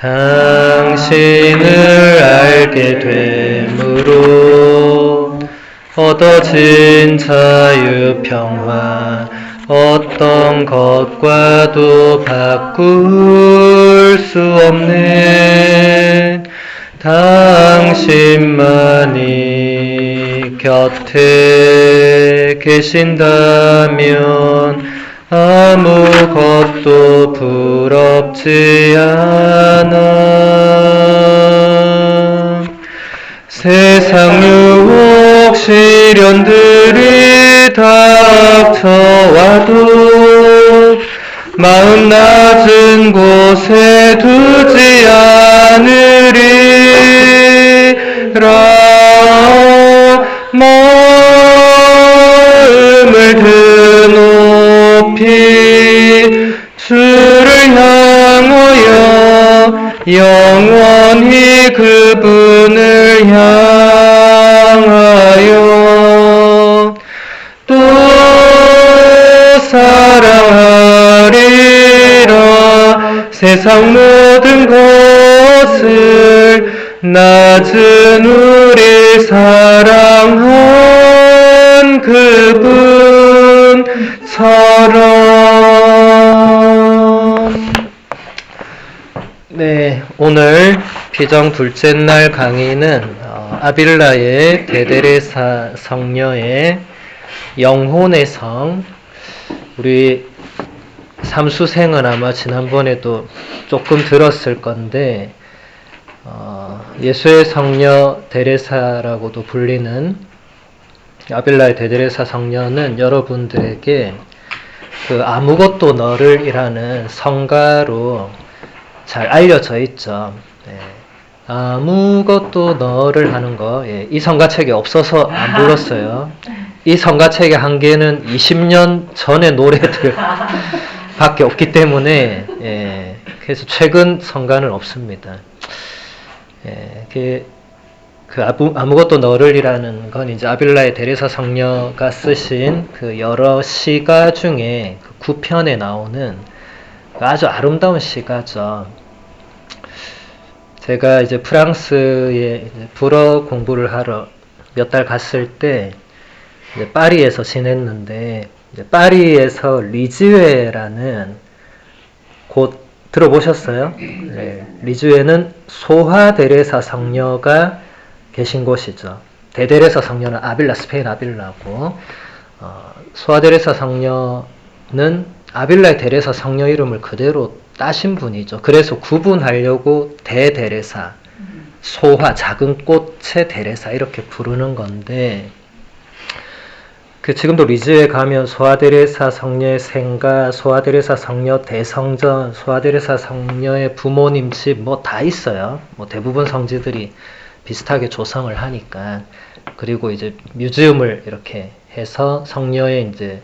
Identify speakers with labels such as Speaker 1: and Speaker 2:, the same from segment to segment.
Speaker 1: 당신을 알게 됨으로 얻어진 자유 평화 어떤 것과도 바꿀 수 없는 당신만이 곁에 계신다면 아무것도 부럽지 않아. 세상 유혹 시련들이 닥쳐와도 마음 낮은 곳에 두지 않으리라. 마음을 드높이 주를 향하여 영원히 그분을 향하여 또 사랑하리라. 세상 모든 것을 낮은 우리 사랑한 그분처럼. 네, 오늘 피정 둘째 날 강의는 아빌라의 데데레사 성녀의 영혼의 성, 우리 삼수생은 아마 지난번에도 조금 들었을 건데 예수의 성녀 데레사라고도 불리는 아빌라의 데데레사 성녀는 여러분들에게 그 아무것도 너를 이라는 성가로 잘 알려져 있죠. 네. 아무것도 너를 하는 거, 이 성가책이 없어서 안 불렀어요. 이 성가책의 한계는 20년 전의 노래들 밖에 없기 때문에 그래서 최근 성가는 없습니다. 아무것도 너를이라는 건 이제 아빌라의 데레사 성녀가 쓰신 그 여러 시가 중에 그 9편에 나오는 아주 아름다운 시가죠. 제가 이제 프랑스에 불어 공부를 하러 몇 달 갔을 때 이제 파리에서 지냈는데 이제 파리에서 리즈웨라는 곳 들어보셨어요? 네. 리즈웨는 소화 데레사 성녀가 계신 곳이죠. 데데레사 성녀는 아빌라, 스페인 아빌라고 소화 데레사 성녀는 아빌라의 데레사 성녀 이름을 그대로 따신 분이죠. 그래서 구분하려고 데데레사, 소화, 작은 꽃의 데레사 이렇게 부르는 건데 지금도 리즈에 가면 소아데레사 성녀의 생가, 소아데레사 성녀 대성전, 소아데레사 성녀의 부모님 집 뭐 다 있어요. 뭐 대부분 성지들이 비슷하게 조성을 하니까. 그리고 이제 뮤지엄을 이렇게 해서 성녀의 이제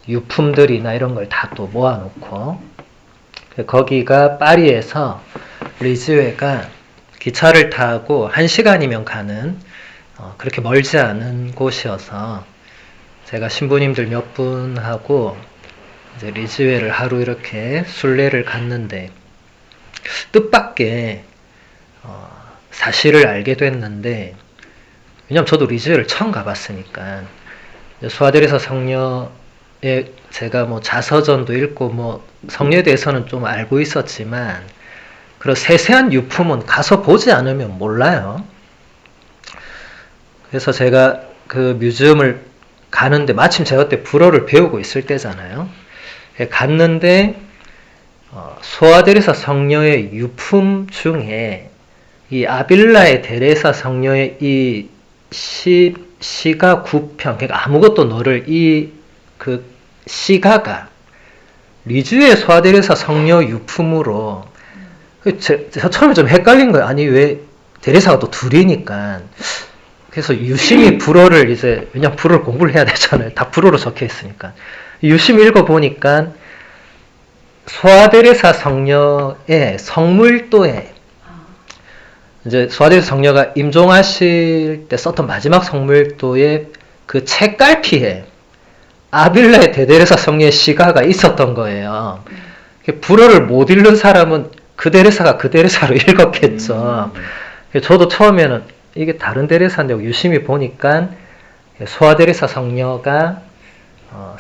Speaker 1: 유품들이나 이런 걸 다 또 모아놓고 거기가 파리에서 리즈웨가 기차를 타고 1시간이면 가는 그렇게 멀지 않은 곳이어서 제가 신부님들 몇 분하고 이제 리즈웨를 하루 이렇게 순례를 갔는데 뜻밖의 사실을 알게 됐는데 왜냐면 저도 리즈웨를 처음 가봤으니까 소아데레사 성녀의 제가 뭐 자서전도 읽고 뭐 성녀에 대해서는 좀 알고 있었지만 그런 세세한 유품은 가서 보지 않으면 몰라요. 그래서 제가 그 뮤지엄을 가는데 마침 제가 그때 불어를 배우고 있을 때잖아요. 갔는데 소아데레사 성녀의 유품 중에 이 아빌라의 데레사 성녀의 이 시가 9편, 그러니까 아무것도 너를 그 시가가 리즈의 소아데레사 성녀 유품으로 저 처음에 좀 헷갈린 거예요. 아니 왜 데레사가 또 둘이니까. 그래서 유심히 불어를 이제 왜냐면 불어를 공부를 해야 되잖아요. 다 불어로 적혀 있으니까 유심히 읽어보니까 소아데레사 성녀의 성물도에 이제 소아데레사 성녀가 임종하실 때 썼던 마지막 성물도에 그 책갈피에 아빌라의 데데레사 성녀의 시가가 있었던 거예요. 불어를 못 읽는 사람은 그 대레사가 그 대레사로 읽었겠죠. 저도 처음에는 이게 다른 대레사인데 유심히 보니까 소아 대레사 성녀가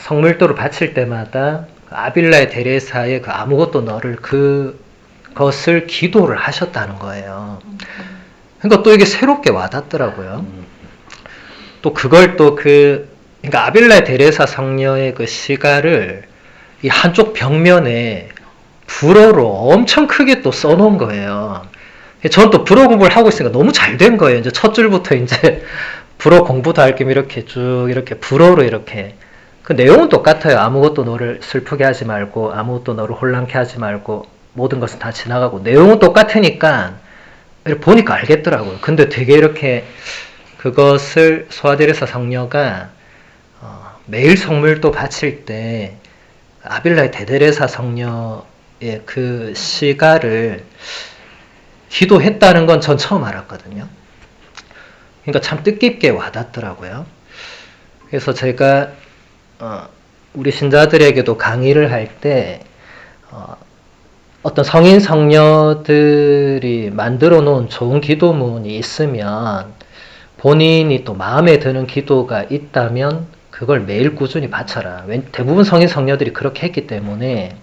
Speaker 1: 성물도를 바칠 때마다 아빌라의 대레사의 그 아무것도 너를 그것을 기도를 하셨다는 거예요. 그러니까 또 이게 새롭게 와닿더라고요. 또 그걸 또 그러니까 아빌라의 대레사 성녀의 그 시가를 이 한쪽 벽면에 불어로 엄청 크게 또 써놓은 거예요. 전 또 불어 공부를 하고 있으니까 너무 잘 된 거예요. 이제 첫 줄부터 이제 불어 공부도 할 겸 이렇게 쭉 이렇게 불어로 이렇게. 그 내용은 똑같아요. 아무것도 너를 슬프게 하지 말고, 아무것도 너를 혼란케 하지 말고, 모든 것은 다 지나가고. 내용은 똑같으니까 이렇게 보니까 알겠더라고요. 근데 되게 이렇게 그것을 소아데레사 성녀가 매일 성물도 바칠 때 아빌라의 대데레사 성녀의 그 시가를 기도했다는 건 전 처음 알았거든요. 그러니까 참 뜻깊게 와닿더라고요. 그래서 제가 우리 신자들에게도 강의를 할 때 어떤 성인 성녀들이 만들어 놓은 좋은 기도문이 있으면 본인이 또 마음에 드는 기도가 있다면 그걸 매일 꾸준히 바쳐라. 대부분 성인 성녀들이 그렇게 했기 때문에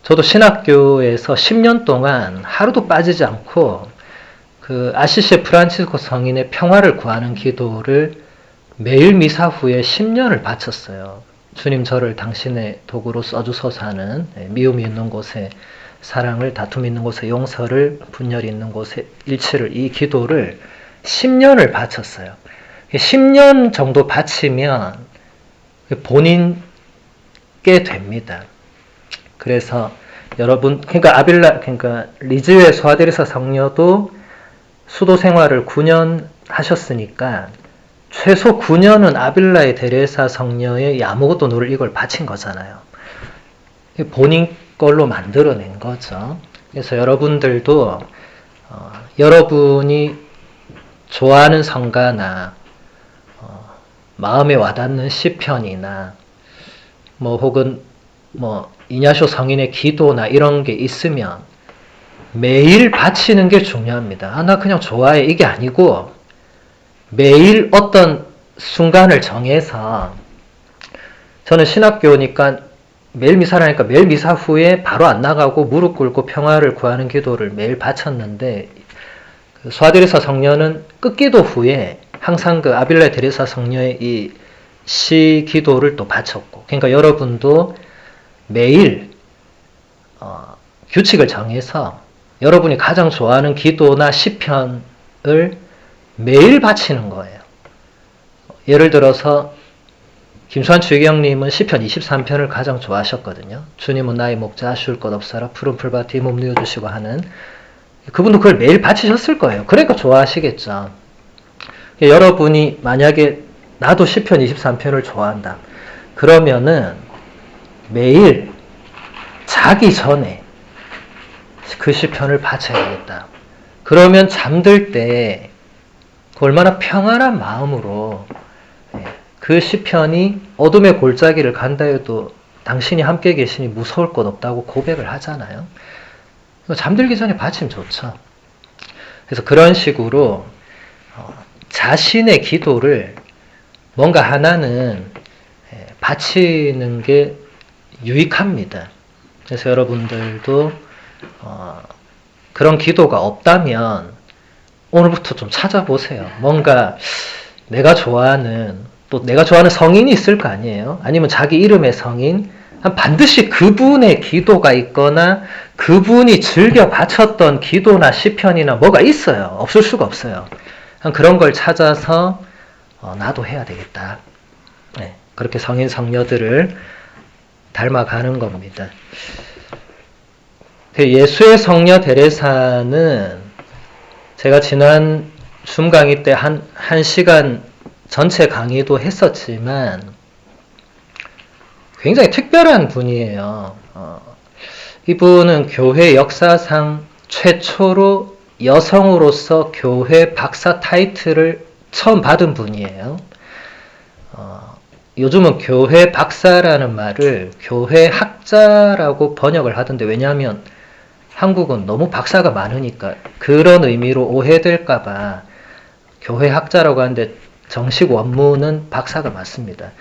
Speaker 1: 저도 신학교에서 10년 동안 하루도 빠지지 않고 그 아시시 프란치스코 성인의 평화를 구하는 기도를 매일 미사 후에 10년을 바쳤어요. 주님 저를 당신의 도구로 써주소서 하는 미움이 있는 곳에 사랑을, 다툼이 있는 곳에 용서를, 분열이 있는 곳에 일치를, 이 기도를 10년을 바쳤어요. 10년 정도 바치면 본인께 됩니다. 그래서 여러분, 그러니까 리즈의 소아데레사 성녀도 수도 생활을 9년 하셨으니까 최소 9년은 아빌라의 데레사 성녀의 아무것도 너를 이걸 바친 거잖아요. 본인 걸로 만들어낸 거죠. 그래서 여러분들도 여러분이 좋아하는 성가나 마음에 와닿는 시편이나 혹은 이냐쇼 성인의 기도나 이런 게 있으면 매일 바치는 게 중요합니다. 나 그냥 좋아해 이게 아니고 매일 어떤 순간을 정해서, 저는 신학교니까 매일 미사를 하니까 매일 미사 후에 바로 안 나가고 무릎 꿇고 평화를 구하는 기도를 매일 바쳤는데, 소아데레사 성녀는 끝기도 후에 항상 그 아빌라 데레사 성녀의 이 시 기도를 또 바쳤고, 그러니까 여러분도 매일 규칙을 정해서 여러분이 가장 좋아하는 기도나 시편을 매일 바치는 거예요. 예를 들어서 김수환 주기경님은 시편 23편을 가장 좋아하셨거든요. 주님은 나의 목자, 아쉬울 것 없어라, 푸른 풀밭에 몸 누워주시고 하는, 그분도 그걸 매일 바치셨을 거예요. 그러니까 좋아하시겠죠. 여러분이 만약에 나도 시편 23편을 좋아한다. 그러면은 매일 자기 전에 그 시편을 바쳐야겠다. 그러면 잠들 때 얼마나 평안한 마음으로 그 시편이 어둠의 골짜기를 간다 해도 당신이 함께 계시니 무서울 것 없다고 고백을 하잖아요. 잠들기 전에 바치면 좋죠. 그래서 그런 식으로 자신의 기도를 뭔가 하나는 바치는 게 유익합니다. 그래서 여러분들도 그런 기도가 없다면 오늘부터 좀 찾아보세요. 뭔가 내가 좋아하는, 또 내가 좋아하는 성인이 있을 거 아니에요? 아니면 자기 이름의 성인, 반드시 그분의 기도가 있거나 그분이 즐겨 바쳤던 기도나 시편이나 뭐가 있어요. 없을 수가 없어요. 그런 걸 찾아서 나도 해야 되겠다. 네, 그렇게 성인 성녀들을 닮아가는 겁니다. 예수의 성녀 데레사는 제가 지난 줌 강의 때 한 시간 전체 강의도 했었지만 굉장히 특별한 분이에요. 이분은 교회 역사상 최초로 여성으로서 교회 박사 타이틀을 처음 받은 분이에요. 요즘은 교회 박사라는 말을 교회 학자라고 번역을 하던데, 왜냐하면 한국은 너무 박사가 많으니까 그런 의미로 오해될까봐 교회 학자라고 하는데 정식 원문은 박사가 맞습니다.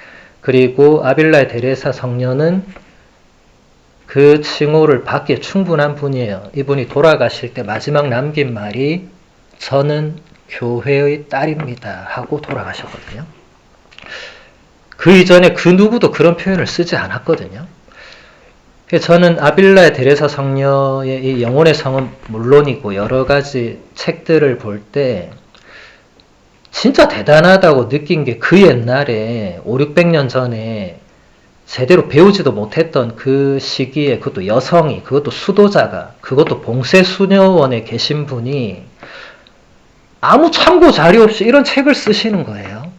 Speaker 1: 그리고 아빌라의 데레사 성녀는 그 칭호를 받기에 충분한 분이에요. 이분이 돌아가실 때 마지막 남긴 말이 저는 교회의 딸입니다 하고 돌아가셨거든요. 그 이전에 그 누구도 그런 표현을 쓰지 않았거든요. 저는 아빌라의 데레사 성녀의 이 영혼의 성은 물론이고 여러 가지 책들을 볼 때 진짜 대단하다고 느낀 게 그 옛날에 5, 600년 전에 제대로 배우지도 못했던 그 시기에 그것도 여성이, 그것도 수도자가, 그것도 봉쇄수녀원에 계신 분이 아무 참고 자료 없이 이런 책을 쓰시는 거예요.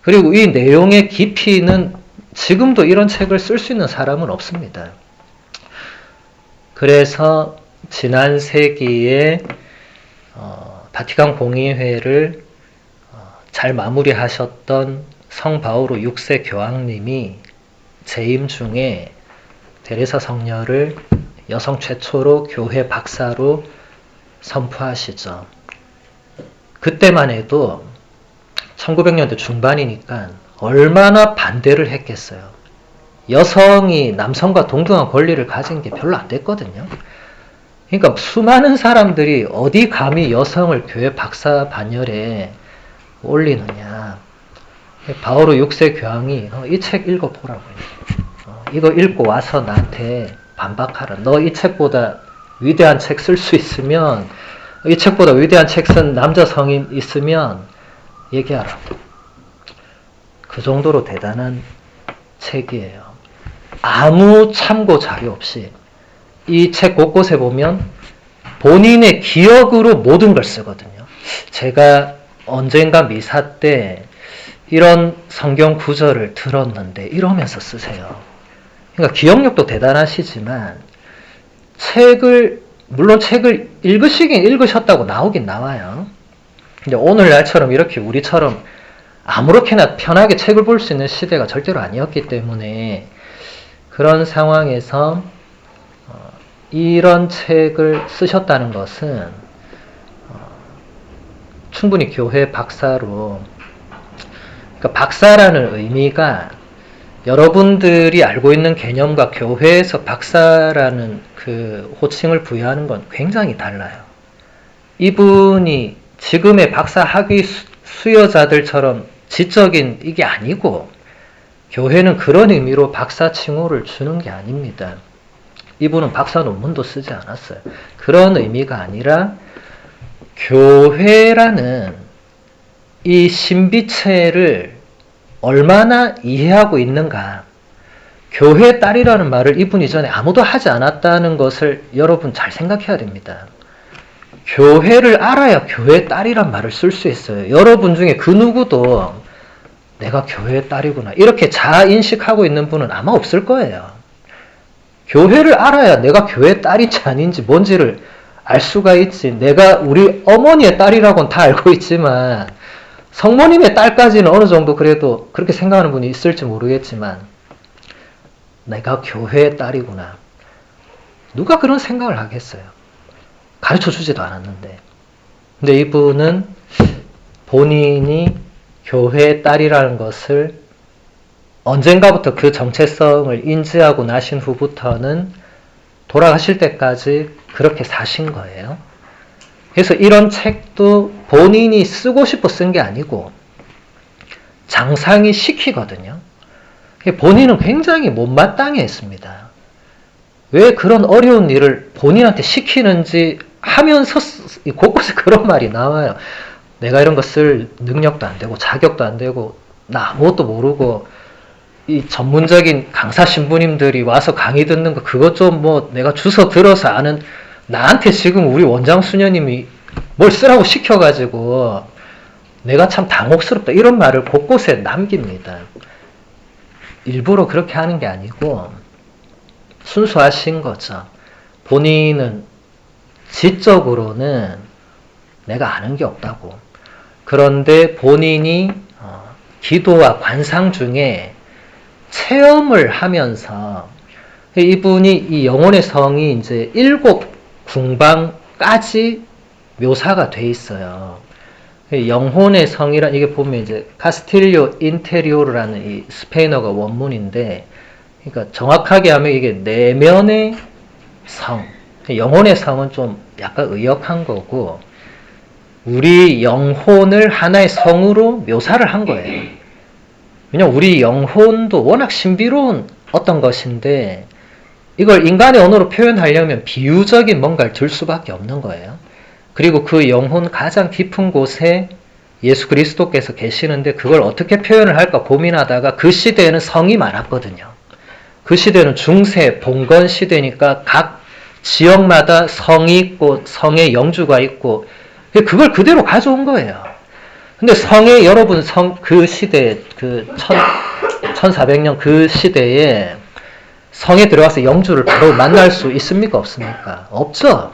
Speaker 1: 그리고 이 내용의 깊이는 지금도 이런 책을 쓸 수 있는 사람은 없습니다. 그래서 지난 세기에 바티칸 공의회를 잘 마무리하셨던 성 바오로 6세 교황님이 재임 중에 데레사 성녀를 여성 최초로 교회 박사로 선포하시죠. 그때만 해도 1900년대 중반이니까 얼마나 반대를 했겠어요. 여성이 남성과 동등한 권리를 가진 게 별로 안 됐거든요. 그러니까 수많은 사람들이 어디 감히 여성을 교회 박사 반열에 올리느냐. 바오로 6세 교황이 이 책 읽어보라고요. 이거 읽고 와서 나한테 반박하라. 너 이 책보다 위대한 책 쓸 수 있으면, 이 책보다 위대한 책 쓴 남자 성인 있으면 얘기하라고. 그 정도로 대단한 책이에요. 아무 참고 자료 없이 이 책 곳곳에 보면 본인의 기억으로 모든 걸 쓰거든요. 제가 언젠가 미사 때 이런 성경 구절을 들었는데 이러면서 쓰세요. 그러니까 기억력도 대단하시지만 물론 책을 읽으시긴 읽으셨다고 나오긴 나와요. 근데 오늘날처럼 이렇게 우리처럼 아무렇게나 편하게 책을 볼 수 있는 시대가 절대로 아니었기 때문에 그런 상황에서 이런 책을 쓰셨다는 것은 충분히 교회 박사로, 그러니까 박사라는 의미가 여러분들이 알고 있는 개념과 교회에서 박사라는 그 호칭을 부여하는 건 굉장히 달라요. 이분이 지금의 박사 학위 수여자들처럼 지적인 이게 아니고 교회는 그런 의미로 박사 칭호를 주는 게 아닙니다. 이분은 박사 논문도 쓰지 않았어요. 그런 의미가 아니라 교회라는 이 신비체를 얼마나 이해하고 있는가. 교회 딸이라는 말을 이분 이전에 아무도 하지 않았다는 것을 여러분 잘 생각해야 됩니다. 교회를 알아야 교회 딸이란 말을 쓸 수 있어요. 여러분 중에 그 누구도 내가 교회 딸이구나 이렇게 자인식하고 있는 분은 아마 없을 거예요. 교회를 알아야 내가 교회 딸인지 아닌지 뭔지를 알 수가 있지. 내가 우리 어머니의 딸이라고는 다 알고 있지만 성모님의 딸까지는 어느 정도 그래도 그렇게 생각하는 분이 있을지 모르겠지만 내가 교회의 딸이구나. 누가 그런 생각을 하겠어요? 가르쳐 주지도 않았는데. 근데 이분은 본인이 교회의 딸이라는 것을 언젠가부터 그 정체성을 인지하고 나신 후부터는 돌아가실 때까지 그렇게 사신 거예요. 그래서 이런 책도 본인이 쓰고 싶어 쓴 게 아니고 장상이 시키거든요. 본인은 굉장히 못마땅해 했습니다. 왜 그런 어려운 일을 본인한테 시키는지 하면서 곳곳에 그런 말이 나와요. 내가 이런 거 쓸 능력도 안 되고 자격도 안 되고 나 아무것도 모르고 이 전문적인 강사 신부님들이 와서 강의 듣는 거 그것 좀 뭐 내가 주워 들어서 아는, 나한테 지금 우리 원장 수녀님이 뭘 쓰라고 시켜가지고 내가 참 당혹스럽다 이런 말을 곳곳에 남깁니다. 일부러 그렇게 하는 게 아니고 순수하신 거죠. 본인은 지적으로는 내가 아는 게 없다고. 그런데 본인이 기도와 관상 중에 체험을 하면서 이분이 이 영혼의 성이 이제 7 궁방까지 묘사가 돼 있어요. 영혼의 성이란, 이게 보면 이제 카스틸리오 인테리오르라는 이 스페인어가 원문인데, 그러니까 정확하게 하면 이게 내면의 성, 영혼의 성은 좀 약간 의역한 거고, 우리 영혼을 하나의 성으로 묘사를 한 거예요. 왜냐면 우리 영혼도 워낙 신비로운 어떤 것인데, 이걸 인간의 언어로 표현하려면 비유적인 뭔가를 들 수밖에 없는 거예요. 그리고 그 영혼 가장 깊은 곳에 예수 그리스도께서 계시는데 그걸 어떻게 표현을 할까 고민하다가, 그 시대에는 성이 많았거든요. 그 시대는 중세, 봉건 시대니까 각 지역마다 성이 있고 성의 영주가 있고 그걸 그대로 가져온 거예요. 근데 성에, 여러분 그 시대, 그 1400년 그 시대에 성에 들어가서 영주를 바로 만날 수 있습니까? 없습니까? 없죠.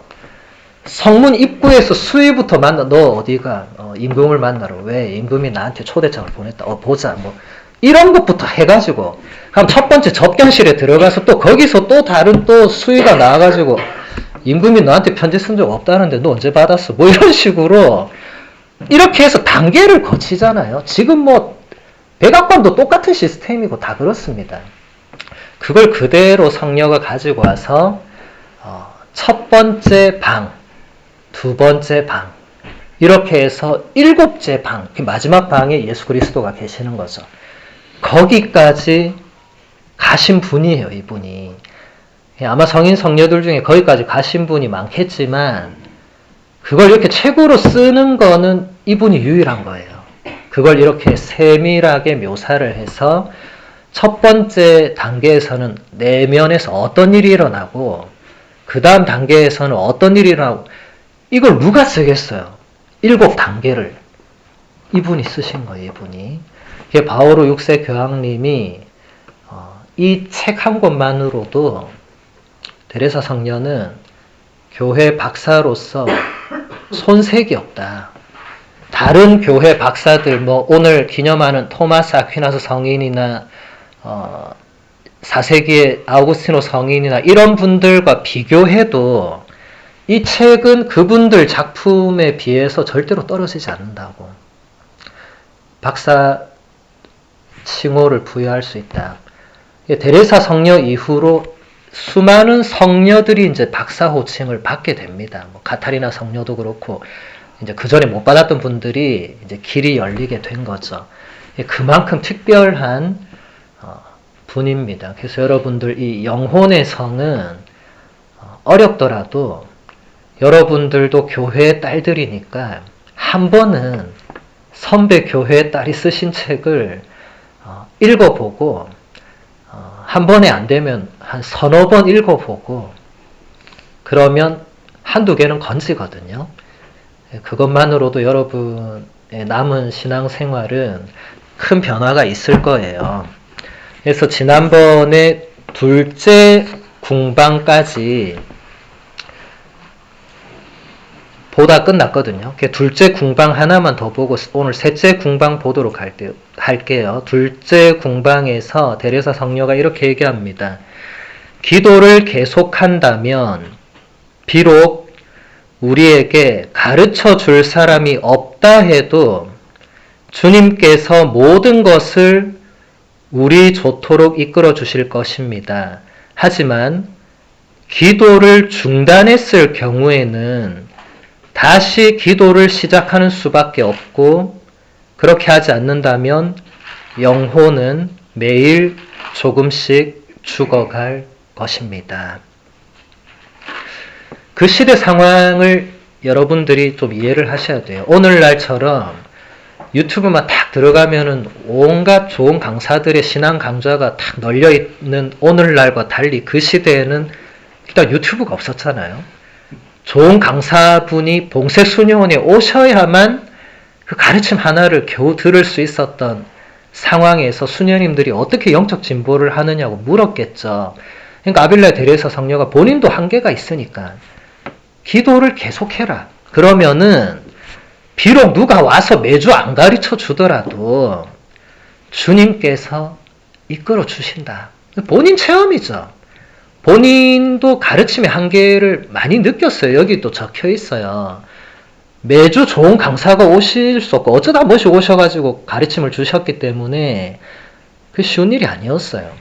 Speaker 1: 성문 입구에서 수위부터 만나. 너 어디가? 임금을 만나러. 왜? 임금이 나한테 초대장을 보냈다. 보자. 뭐 이런 것부터 해가지고, 그럼 첫 번째 접견실에 들어가서 또 거기서 또 다른 또 수위가 나와가지고, 임금이 너한테 편지 쓴 적 없다는데 너 언제 받았어? 뭐 이런 식으로 이렇게 해서 단계를 거치잖아요. 지금 뭐 백악관도 똑같은 시스템이고 다 그렇습니다. 그걸 그대로 성녀가 가지고 와서 첫 번째 방, 두 번째 방, 이렇게 해서 7째 방, 마지막 방에 예수 그리스도가 계시는 거죠. 거기까지 가신 분이에요, 이분이. 아마 성인 성녀들 중에 거기까지 가신 분이 많겠지만, 그걸 이렇게 책으로 쓰는 거는 이분이 유일한 거예요. 그걸 이렇게 세밀하게 묘사를 해서 첫 번째 단계에서는 내면에서 어떤 일이 일어나고, 그 다음 단계에서는 어떤 일이 일어나고, 이걸 누가 쓰겠어요? 7단계를 이분이 쓰신 거예요, 이분이. 바오로 6세 교황님이 이 책 한 권만으로도 데레사 성녀는 교회 박사로서 손색이 없다. 다른 교회 박사들, 뭐 오늘 기념하는 토마스 아퀴나스 성인이나 4세기의 아우구스티노 성인이나 이런 분들과 비교해도 이 책은 그분들 작품에 비해서 절대로 떨어지지 않는다고. 박사 칭호를 부여할 수 있다. 데레사 성녀 이후로 수많은 성녀들이 이제 박사 호칭을 받게 됩니다. 뭐 카타리나 성녀도 그렇고, 이제 그 전에 못 받았던 분들이 이제 길이 열리게 된 거죠. 그만큼 특별한 분입니다. 그래서 여러분들 이 영혼의 성은 어렵더라도 여러분들도 교회의 딸들이니까 한 번은 선배 교회의 딸이 쓰신 책을 읽어보고, 한 번에 안 되면 한 서너 번 읽어보고, 그러면 한두 개는 건지거든요. 그것만으로도 여러분의 남은 신앙생활은 큰 변화가 있을 거예요. 그래서 지난번에 둘째 궁방까지 보다 끝났거든요. 둘째 궁방 하나만 더 보고 오늘 셋째 궁방 보도록 할게요. 둘째 궁방에서 데레사 성녀가 이렇게 얘기합니다. 기도를 계속한다면 비록 우리에게 가르쳐 줄 사람이 없다 해도 주님께서 모든 것을 우리 좋도록 이끌어 주실 것입니다. 하지만 기도를 중단했을 경우에는 다시 기도를 시작하는 수밖에 없고, 그렇게 하지 않는다면 영혼은 매일 조금씩 죽어갈 것입니다. 그 시대 상황을 여러분들이 좀 이해를 하셔야 돼요. 오늘날처럼 유튜브만 탁 들어가면은 온갖 좋은 강사들의 신앙 강좌가 탁 널려있는 오늘날과 달리 그 시대에는 일단 유튜브가 없었잖아요. 좋은 강사분이 봉쇄수녀원에 오셔야만 그 가르침 하나를 겨우 들을 수 있었던 상황에서 수녀님들이 어떻게 영적 진보를 하느냐고 물었겠죠. 그러니까 아빌라 데레사 성녀가 본인도 한계가 있으니까 기도를 계속해라. 그러면은 비록 누가 와서 매주 안 가르쳐 주더라도 주님께서 이끌어 주신다. 본인 체험이죠. 본인도 가르침의 한계를 많이 느꼈어요. 여기 또 적혀 있어요. 매주 좋은 강사가 오실 수 없고 어쩌다 한 번씩 오셔가지고 가르침을 주셨기 때문에 그 쉬운 일이 아니었어요.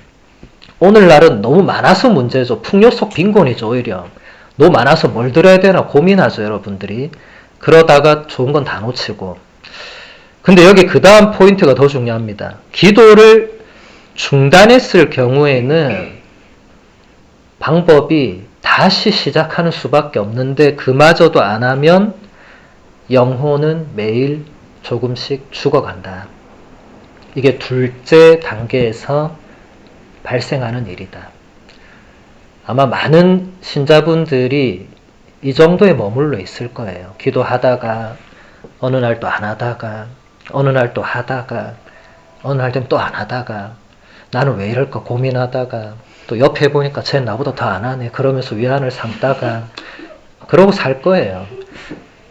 Speaker 1: 오늘날은 너무 많아서 문제죠. 풍요 속 빈곤이죠. 오히려 너무 많아서 뭘 들어야 되나 고민하죠. 여러분들이. 그러다가 좋은 건 다 놓치고. 근데 여기 그 다음 포인트가 더 중요합니다. 기도를 중단했을 경우에는 방법이 다시 시작하는 수밖에 없는데 그마저도 안 하면 영혼은 매일 조금씩 죽어간다. 이게 둘째 단계에서 발생하는 일이다. 아마 많은 신자분들이 이 정도에 머물러 있을 거예요. 기도하다가 어느 날 또 안 하다가 어느 날 또 하다가 어느 날 되면 또 안 하다가 나는 왜 이럴까 고민하다가 또 옆에 보니까 쟤 나보다 더 안 하네 그러면서 위안을 삼다가 그러고 살 거예요.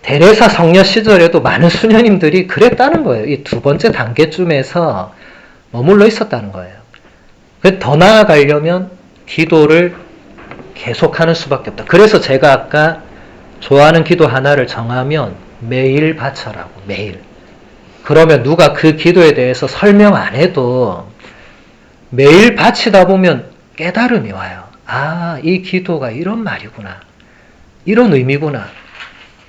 Speaker 1: 데레사 성녀 시절에도 많은 수녀님들이 그랬다는 거예요. 이 두 번째 단계쯤에서 머물러 있었다는 거예요. 더 나아가려면 기도를 계속하는 수밖에 없다. 그래서 제가 아까 좋아하는 기도 하나를 정하면 매일 바쳐라고. 매일. 그러면 누가 그 기도에 대해서 설명 안 해도 매일 바치다 보면 깨달음이 와요. 아, 이 기도가 이런 말이구나. 이런 의미구나.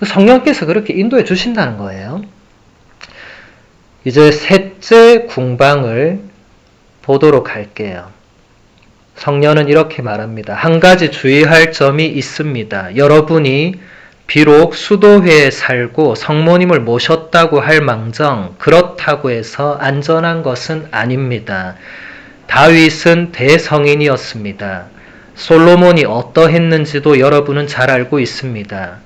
Speaker 1: 성령께서 그렇게 인도해 주신다는 거예요. 이제 셋째 궁방을 보도록 할게요. 성령은 이렇게 말합니다. 한 가지 주의할 점이 있습니다. 여러분이 비록 수도회에 살고 성모님을 모셨다고 할 망정 그렇다고 해서 안전한 것은 아닙니다. 다윗은 대성인이었습니다. 솔로몬이 어떠했는지도 여러분은 잘 알고 있습니다.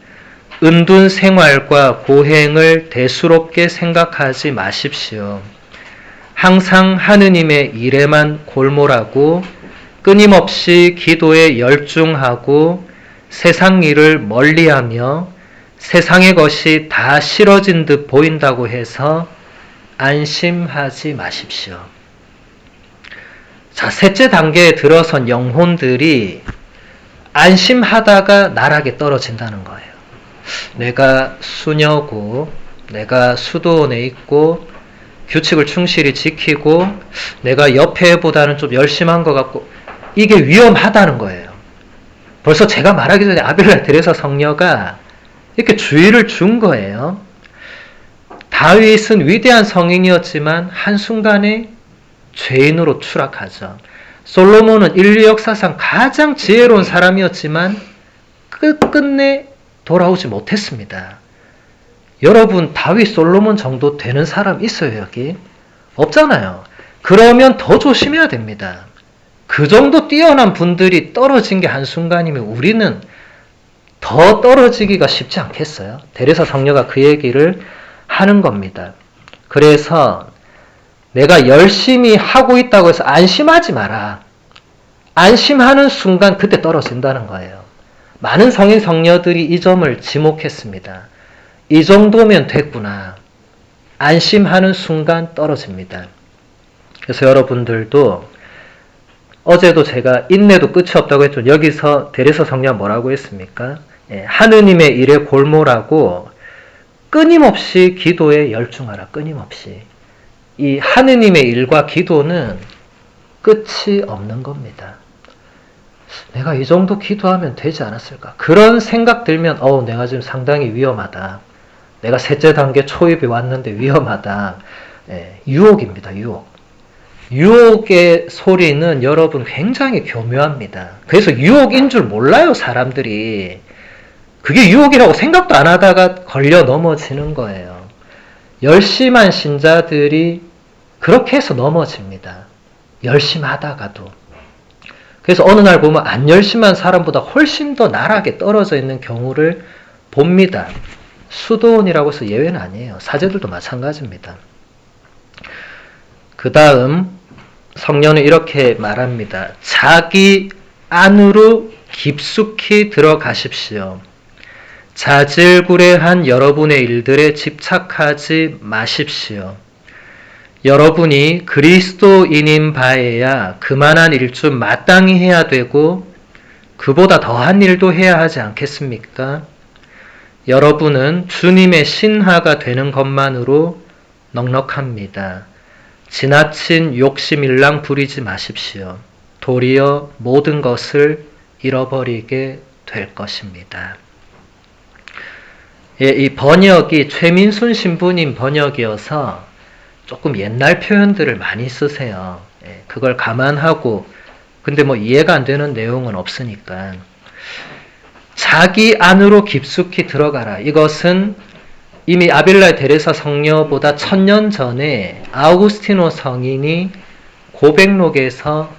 Speaker 1: 은둔 생활과 고행을 대수롭게 생각하지 마십시오. 항상 하느님의 일에만 골몰하고 끊임없이 기도에 열중하고 세상 일을 멀리하며 세상의 것이 다 싫어진 듯 보인다고 해서 안심하지 마십시오. 자, 셋째 단계에 들어선 영혼들이 안심하다가 나락에 떨어진다는 거예요. 내가 수녀고 내가 수도원에 있고 규칙을 충실히 지키고 내가 옆에보다는 좀 열심한 것 같고 이게 위험하다는 거예요. 벌써 제가 말하기 전에 아벨라 데레사 성녀가 이렇게 주의를 준 거예요. 다윗은 위대한 성인이었지만 한순간에 죄인으로 추락하죠. 솔로몬은 인류 역사상 가장 지혜로운 사람이었지만 끝끝내 돌아오지 못했습니다. 여러분 다윗 솔로몬 정도 되는 사람 있어요 여기? 없잖아요. 그러면 더 조심해야 됩니다. 그 정도 뛰어난 분들이 떨어진 게 한순간이면 우리는 더 떨어지기가 쉽지 않겠어요? 데레사 성녀가 그 얘기를 하는 겁니다. 그래서 내가 열심히 하고 있다고 해서 안심하지 마라. 안심하는 순간 그때 떨어진다는 거예요. 많은 성인 성녀들이 이 점을 지목했습니다. 이 정도면 됐구나. 안심하는 순간 떨어집니다. 그래서 여러분들도 어제도 제가 인내도 끝이 없다고 했죠. 여기서 데레사 성녀가 뭐라고 했습니까? 하느님의 일에 골몰하고 끊임없이 기도에 열중하라. 끊임없이. 이 하느님의 일과 기도는 끝이 없는 겁니다. 내가 이 정도 기도하면 되지 않았을까? 그런 생각 들면 내가 지금 상당히 위험하다. 내가 셋째 단계 초입이 왔는데 위험하다. 유혹입니다. 유혹. 유혹의 소리는 여러분 굉장히 교묘합니다. 그래서 유혹인 줄 몰라요. 사람들이. 그게 유혹이라고 생각도 안 하다가 걸려 넘어지는 거예요. 열심한 신자들이 그렇게 해서 넘어집니다. 열심히 하다가도. 그래서 어느 날 보면 안 열심한 사람보다 훨씬 더 나락에 떨어져 있는 경우를 봅니다. 수도원이라고 해서 예외는 아니에요. 사제들도 마찬가지입니다. 그 다음 성령은 이렇게 말합니다. 자기 안으로 깊숙이 들어가십시오. 자질구레한 여러분의 일들에 집착하지 마십시오. 여러분이 그리스도인인 바에야 그만한 일좀 마땅히 해야 되고 그보다 더한 일도 해야 하지 않겠습니까? 여러분은 주님의 신하가 되는 것만으로 넉넉합니다. 지나친 욕심일랑 부리지 마십시오. 도리어 모든 것을 잃어버리게 될 것입니다. 예, 이 번역이 최민순 신부님 번역이어서 조금 옛날 표현들을 많이 쓰세요. 예, 그걸 감안하고 근데 뭐 이해가 안 되는 내용은 없으니까 자기 안으로 깊숙이 들어가라. 이것은 이미 아빌라 데레사 성녀보다 1000년 전에 아우구스티노 성인이 고백록에서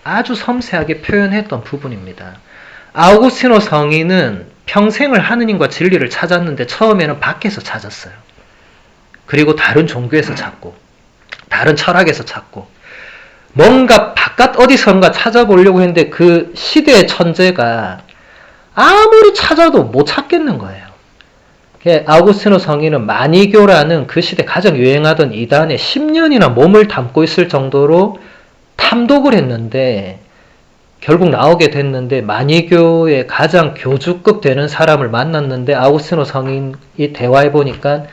Speaker 1: 아주 섬세하게 표현했던 부분입니다. 아우구스티노 성인은 평생을 하느님과 진리를 찾았는데 처음에는 밖에서 찾았어요. 그리고 다른 종교에서 찾고 다른 철학에서 찾고 뭔가 바깥 어디선가 찾아보려고 했는데 그 시대의 천재가 아무리 찾아도 못 찾겠는 거예요. 아우구스티노 성인은 마니교라는 그 시대 가장 유행하던 이단에 10년이나 몸을 담고 있을 정도로 탐독을 했는데 결국 나오게 됐는데 마니교의 가장 교주급 되는 사람을 만났는데 아우구스티노 성인이 대화해 보니까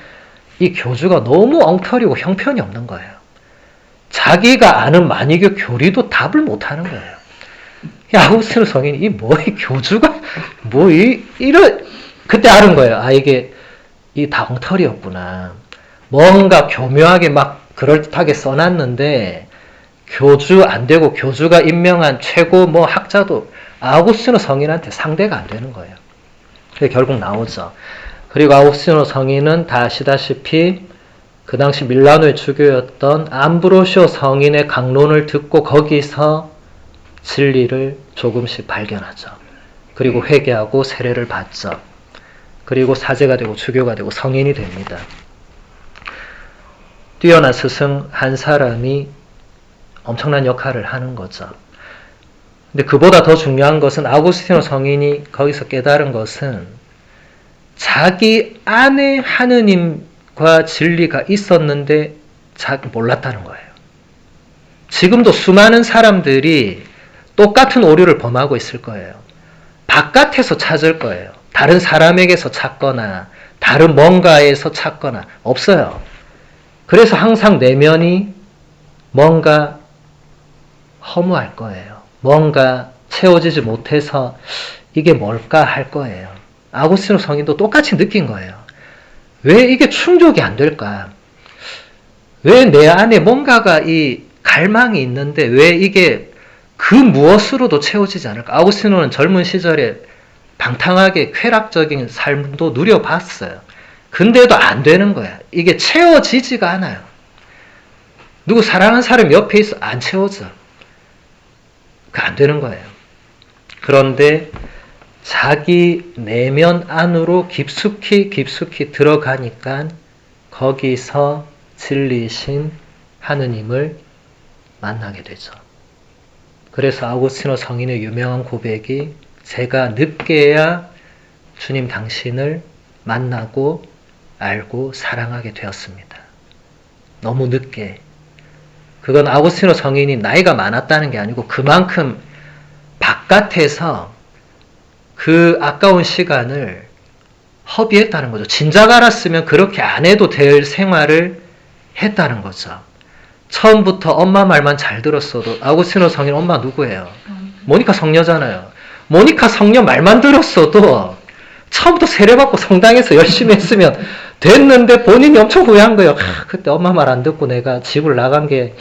Speaker 1: 이 교주가 너무 엉터리고 형편이 없는 거예요. 자기가 아는 마니교 교리도 답을 못하는 거예요. 아우구스티노 성인이 이 교주가 이런 그때 알은 거예요. 이게 이 다 엉터리였구나. 뭔가 교묘하게 막 그럴듯하게 써놨는데 교주 안 되고 교주가 임명한 최고 학자도 아우구스티노 성인한테 상대가 안 되는 거예요. 그게 결국 나오죠. 그리고 아우구스티노 성인은 다 아시다시피 그 당시 밀라노의 주교였던 암브로시오 성인의 강론을 듣고 거기서 진리를 조금씩 발견하죠. 그리고 회개하고 세례를 받죠. 그리고 사제가 되고 주교가 되고 성인이 됩니다. 뛰어난 스승 한 사람이 엄청난 역할을 하는 거죠. 근데 그보다 더 중요한 것은 아우구스티노 성인이 거기서 깨달은 것은 자기 안에 하느님과 진리가 있었는데 몰랐다는 거예요. 지금도 수많은 사람들이 똑같은 오류를 범하고 있을 거예요. 바깥에서 찾을 거예요. 다른 사람에게서 찾거나 다른 뭔가에서 찾거나 없어요. 그래서 항상 내면이 뭔가 허무할 거예요. 뭔가 채워지지 못해서 이게 뭘까 할 거예요. 아우구스티노 성인도 똑같이 느낀 거예요. 왜 이게 충족이 안 될까? 왜 내 안에 뭔가가 이 갈망이 있는데 왜 이게 그 무엇으로도 채워지지 않을까? 아우구스티노는 젊은 시절에 방탕하게 쾌락적인 삶도 누려봤어요. 근데도 안 되는 거야. 이게 채워지지가 않아요. 누구 사랑하는 사람 옆에 있어 안 채워져. 안 되는 거예요. 그런데 자기 내면 안으로 깊숙이 들어가니까 거기서 진리신 하느님을 만나게 되죠. 그래서 아우구스티노 성인의 유명한 고백이 제가 늦게야 주님 당신을 만나고 알고 사랑하게 되었습니다. 너무 늦게. 그건 아우구스티노 성인이 나이가 많았다는 게 아니고 그만큼 바깥에서 그 아까운 시간을 허비했다는 거죠. 진작 알았으면 그렇게 안 해도 될 생활을 했다는 거죠. 처음부터 엄마 말만 잘 들었어도 아우구스티노 성인 엄마 누구예요? 모니카 성녀잖아요. 모니카 성녀 말만 들었어도 처음부터 세례받고 성당에서 열심히 했으면 됐는데 본인이 엄청 후회한 거예요. 그때 엄마 말 안 듣고 내가 집을 나간 게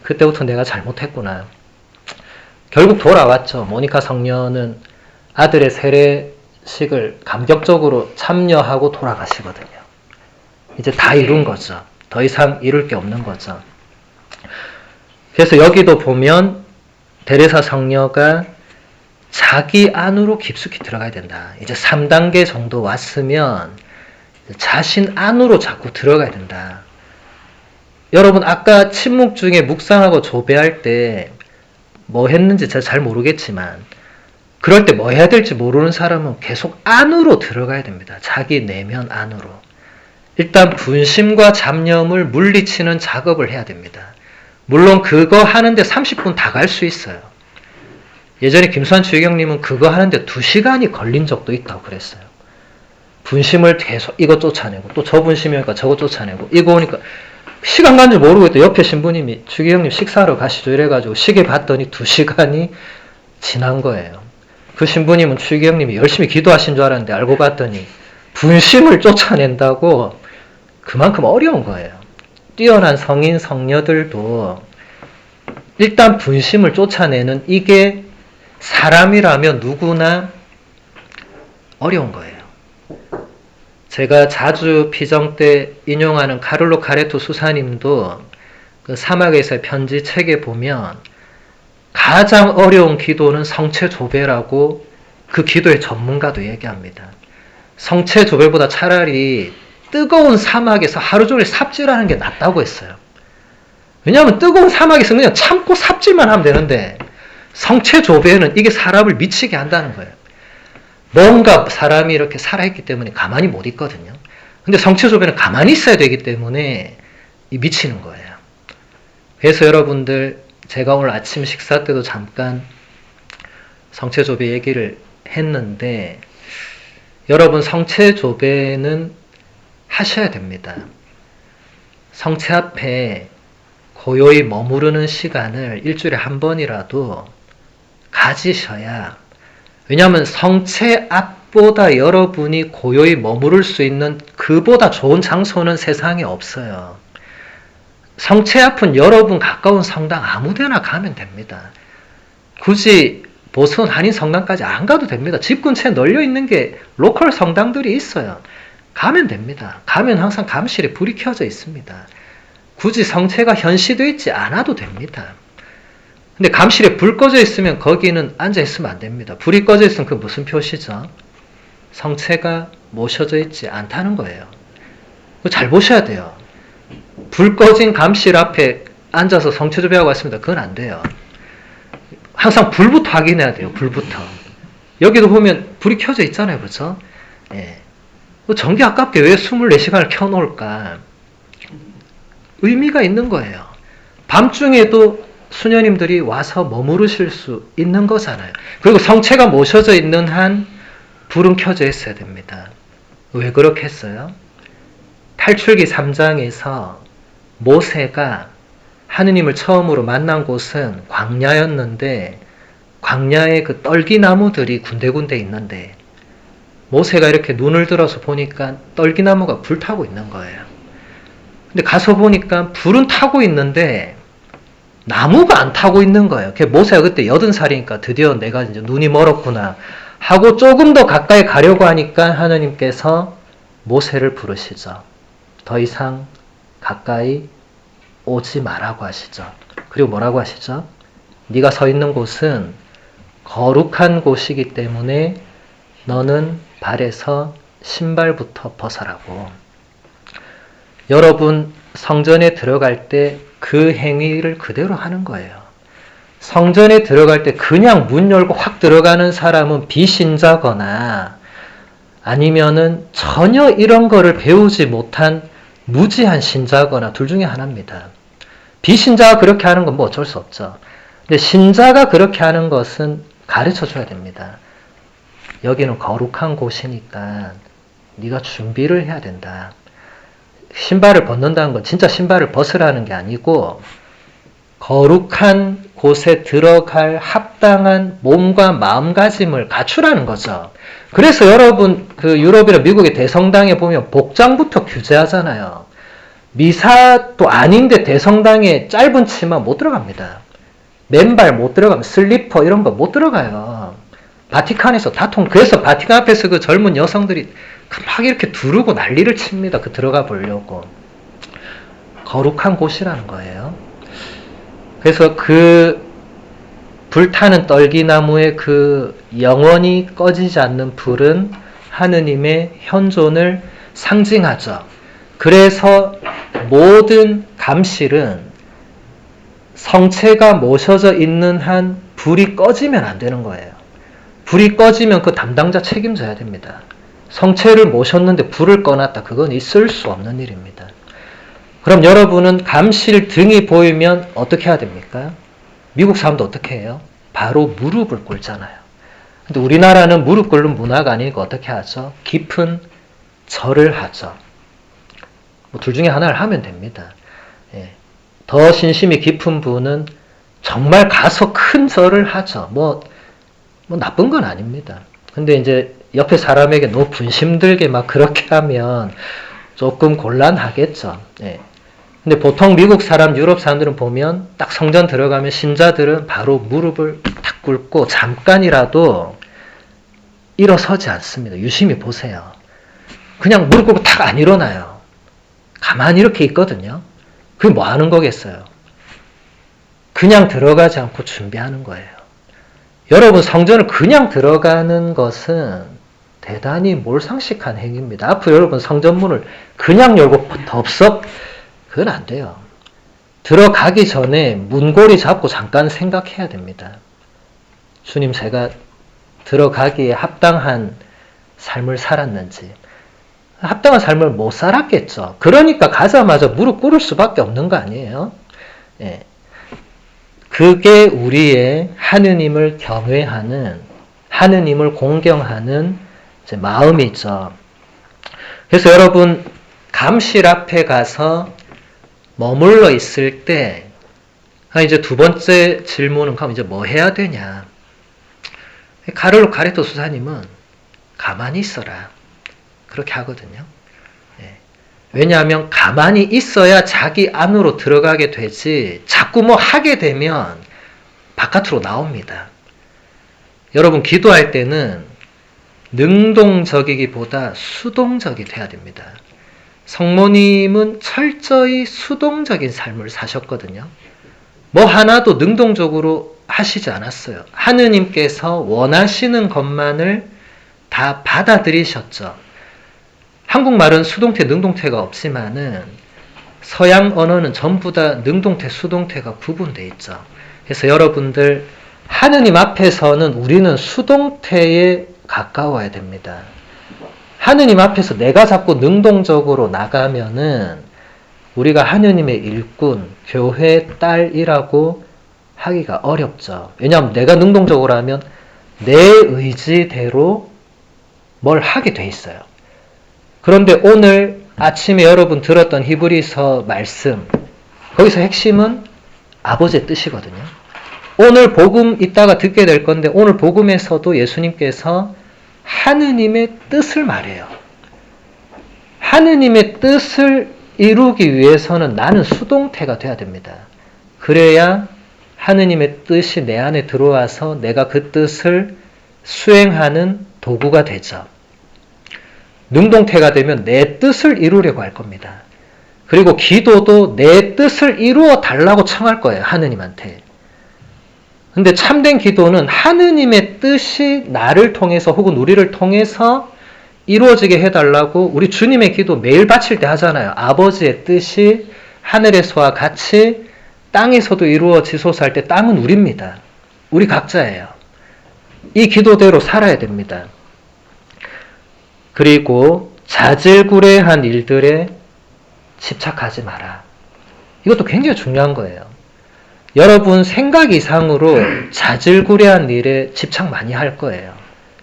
Speaker 1: 그때부터 내가 잘못했구나. 결국 돌아왔죠. 모니카 성녀는 아들의 세례식을 감격적으로 참여하고 돌아가시거든요. 이제 다 이룬 거죠. 더 이상 이룰 게 없는 거죠. 그래서 여기도 보면 데레사 성녀가 자기 안으로 깊숙이 들어가야 된다. 이제 3단계 정도 왔으면 자신 안으로 자꾸 들어가야 된다. 여러분 아까 침묵 중에 묵상하고 조배할 때 뭐 했는지 제가 잘 모르겠지만 그럴 때 뭐 해야 될지 모르는 사람은 계속 안으로 들어가야 됩니다. 자기 내면 안으로. 일단 분심과 잡념을 물리치는 작업을 해야 됩니다. 물론 그거 하는데 30분 다 갈 수 있어요. 예전에 김수환 주의경님은 그거 하는데 2시간이 걸린 적도 있다고 그랬어요. 분심을 계속 이거 쫓아내고 또 저 분심이 오니까 저거 쫓아내고 이거 오니까 시간 간 줄 모르고 있다. 옆에 신부님이 주기경님 식사하러 가시죠 이래가지고 시계 봤더니 2시간이 지난 거예요. 그 신부님은 주기경님이 열심히 기도하신 줄 알았는데 알고 봤더니 분심을 쫓아낸다고 그만큼 어려운 거예요. 뛰어난 성인 성녀들도 일단 분심을 쫓아내는 이게 사람이라면 누구나 어려운 거예요. 제가 자주 피정 때 인용하는 카를로 카레토 수사님도 그 사막에서의 편지 책에 보면 가장 어려운 기도는 성체조배라고 그 기도의 전문가도 얘기합니다. 성체조배보다 차라리 뜨거운 사막에서 하루 종일 삽질하는 게 낫다고 했어요. 왜냐하면 뜨거운 사막에서 그냥 참고 삽질만 하면 되는데 성체조배는 이게 사람을 미치게 한다는 거예요. 뭔가 사람이 이렇게 살아있기 때문에 가만히 못 있거든요. 근데 성체조배는 가만히 있어야 되기 때문에 미치는 거예요. 그래서 여러분들 제가 오늘 아침 식사 때도 잠깐 성체조배 얘기를 했는데 여러분 성체조배는 하셔야 됩니다. 성체 앞에 고요히 머무르는 시간을 일주일에 한 번이라도 가지셔야, 왜냐하면 성체 앞보다 여러분이 고요히 머무를 수 있는 그보다 좋은 장소는 세상에 없어요. 성체 앞은 여러분 가까운 성당 아무데나 가면 됩니다. 굳이 보선 한인 성당까지 안 가도 됩니다. 집 근처에 널려 있는 게 로컬 성당들이 있어요. 가면 됩니다. 가면 항상 감실에 불이 켜져 있습니다. 굳이 성체가 현시되어 있지 않아도 됩니다. 근데 감실에 불 꺼져 있으면 거기는 앉아 있으면 안 됩니다. 불이 꺼져 있으면 그게 무슨 표시죠? 성체가 모셔져 있지 않다는 거예요. 잘 보셔야 돼요. 불 꺼진 감실 앞에 앉아서 성체조배하고 왔습니다. 그건 안 돼요. 항상 불부터 확인해야 돼요. 불부터. 여기도 보면 불이 켜져 있잖아요. 그렇죠? 예. 전기 아깝게 왜 24시간을 켜놓을까? 의미가 있는 거예요. 밤중에도 수녀님들이 와서 머무르실 수 있는 거잖아요. 그리고 성체가 모셔져 있는 한 불은 켜져 있어야 됩니다. 왜 그렇게 했어요? 탈출기 3장에서 모세가 하느님을 처음으로 만난 곳은 광야였는데 광야에 그 떨기나무들이 군데군데 있는데 모세가 이렇게 눈을 들어서 보니까 떨기나무가 불타고 있는 거예요. 근데 가서 보니까 불은 타고 있는데 나무가 안 타고 있는 거예요. 모세가 그때 80살이니까 드디어 내가 이제 눈이 멀었구나 하고 조금 더 가까이 가려고 하니까 하느님께서 모세를 부르시죠. 더 이상 가까이 오지 말라고 하시죠. 그리고 뭐라고 하시죠? 네가 서 있는 곳은 거룩한 곳이기 때문에 너는 발에서 신발부터 벗어라고. 여러분 성전에 들어갈 때 그 행위를 그대로 하는 거예요. 성전에 들어갈 때 그냥 문 열고 확 들어가는 사람은 비신자거나 아니면은 전혀 이런 거를 배우지 못한 무지한 신자거나 둘 중에 하나입니다. 비신자가 그렇게 하는 건 뭐 어쩔 수 없죠. 근데 신자가 그렇게 하는 것은 가르쳐 줘야 됩니다. 여기는 거룩한 곳이니까 네가 준비를 해야 된다. 신발을 벗는다는 건 진짜 신발을 벗으라는 게 아니고 거룩한 곳에 들어갈 합당한 몸과 마음가짐을 갖추라는 거죠. 그래서 여러분 그 유럽이나 미국의 대성당에 보면 복장부터 규제하잖아요. 미사도 아닌데 대성당에 짧은 치마 못 들어갑니다. 맨발 못 들어가면 슬리퍼 이런 거 못 들어가요. 바티칸에서 그래서 바티칸 앞에서 그 젊은 여성들이 막 이렇게 두르고 난리를 칩니다. 그 들어가 보려고. 거룩한 곳이라는 거예요. 그래서 그 불타는 떨기나무의 그 영원히 꺼지지 않는 불은 하느님의 현존을 상징하죠. 그래서 모든 감실은 성체가 모셔져 있는 한 불이 꺼지면 안 되는 거예요. 불이 꺼지면 그 담당자 책임져야 됩니다. 성체를 모셨는데 불을 꺼놨다. 그건 있을 수 없는 일입니다. 그럼 여러분은 감실 등이 보이면 어떻게 해야 됩니까? 미국 사람도 어떻게 해요? 바로 무릎을 꿇잖아요. 근데 우리나라는 무릎 꿇는 문화가 아니니까 어떻게 하죠? 깊은 절을 하죠. 뭐 둘 중에 하나를 하면 됩니다. 예. 더 신심이 깊은 분은 정말 가서 큰 절을 하죠. 뭐 나쁜 건 아닙니다. 근데 이제 옆에 사람에게 너무 분심 들게 막 그렇게 하면 조금 곤란하겠죠. 예. 근데 보통 미국 사람, 유럽 사람들은 보면 딱 성전 들어가면 신자들은 바로 무릎을 탁 꿇고 잠깐이라도 일어서지 않습니다. 유심히 보세요. 그냥 무릎 꿇고 탁 안 일어나요. 가만히 이렇게 있거든요. 그게 뭐 하는 거겠어요? 그냥 들어가지 않고 준비하는 거예요. 여러분, 성전을 그냥 들어가는 것은 대단히 몰상식한 행위입니다. 앞으로 여러분 성전문을 그냥 열고 덥석, 그건 안 돼요. 들어가기 전에 문고리 잡고 잠깐 생각해야 됩니다. 주님, 제가 들어가기에 합당한 삶을 살았는지. 합당한 삶을 못 살았겠죠. 그러니까 가자마자 무릎 꿇을 수밖에 없는 거 아니에요? 예. 그게 우리의 하느님을 경외하는, 하느님을 공경하는 이제 마음이죠. 그래서 여러분, 감실 앞에 가서 머물러 있을 때, 이제 두 번째 질문은 그럼 이제 뭐 해야 되냐? 카를로 카레토 수사님은 가만히 있어라. 그렇게 하거든요. 예. 왜냐하면 가만히 있어야 자기 안으로 들어가게 되지, 자꾸 뭐 하게 되면 바깥으로 나옵니다. 여러분, 기도할 때는 능동적이기보다 수동적이 돼야 됩니다. 성모님은 철저히 수동적인 삶을 사셨거든요. 뭐 하나도 능동적으로 하시지 않았어요. 하느님께서 원하시는 것만을 다 받아들이셨죠. 한국말은 수동태, 능동태가 없지만은 서양 언어는 전부 다 능동태, 수동태가 구분되어 있죠. 그래서 여러분들, 하느님 앞에서는 우리는 수동태에 가까워야 됩니다. 하느님 앞에서 내가 자꾸 능동적으로 나가면은 우리가 하느님의 일꾼, 교회 딸이라고 하기가 어렵죠. 왜냐하면 내가 능동적으로 하면 내 의지대로 뭘 하게 돼 있어요. 그런데 오늘 아침에 여러분 들었던 히브리서 말씀, 거기서 핵심은 아버지의 뜻이거든요. 오늘 복음 이따가 듣게 될 건데, 오늘 복음에서도 예수님께서 하느님의 뜻을 말해요. 하느님의 뜻을 이루기 위해서는 나는 수동태가 돼야 됩니다. 그래야 하느님의 뜻이 내 안에 들어와서 내가 그 뜻을 수행하는 도구가 되죠. 능동태가 되면 내 뜻을 이루려고 할 겁니다. 그리고 기도도 내 뜻을 이루어 달라고 청할 거예요. 하느님한테. 근데 참된 기도는 하느님의 뜻이 나를 통해서 혹은 우리를 통해서 이루어지게 해달라고, 우리 주님의 기도 매일 바칠 때 하잖아요. 아버지의 뜻이 하늘에서와 같이 땅에서도 이루어지소서 할 때 땅은 우리입니다. 우리 각자예요. 이 기도대로 살아야 됩니다. 그리고 자질구레한 일들에 집착하지 마라. 이것도 굉장히 중요한 거예요. 여러분 생각 이상으로 자질구레한 일에 집착 많이 할 거예요.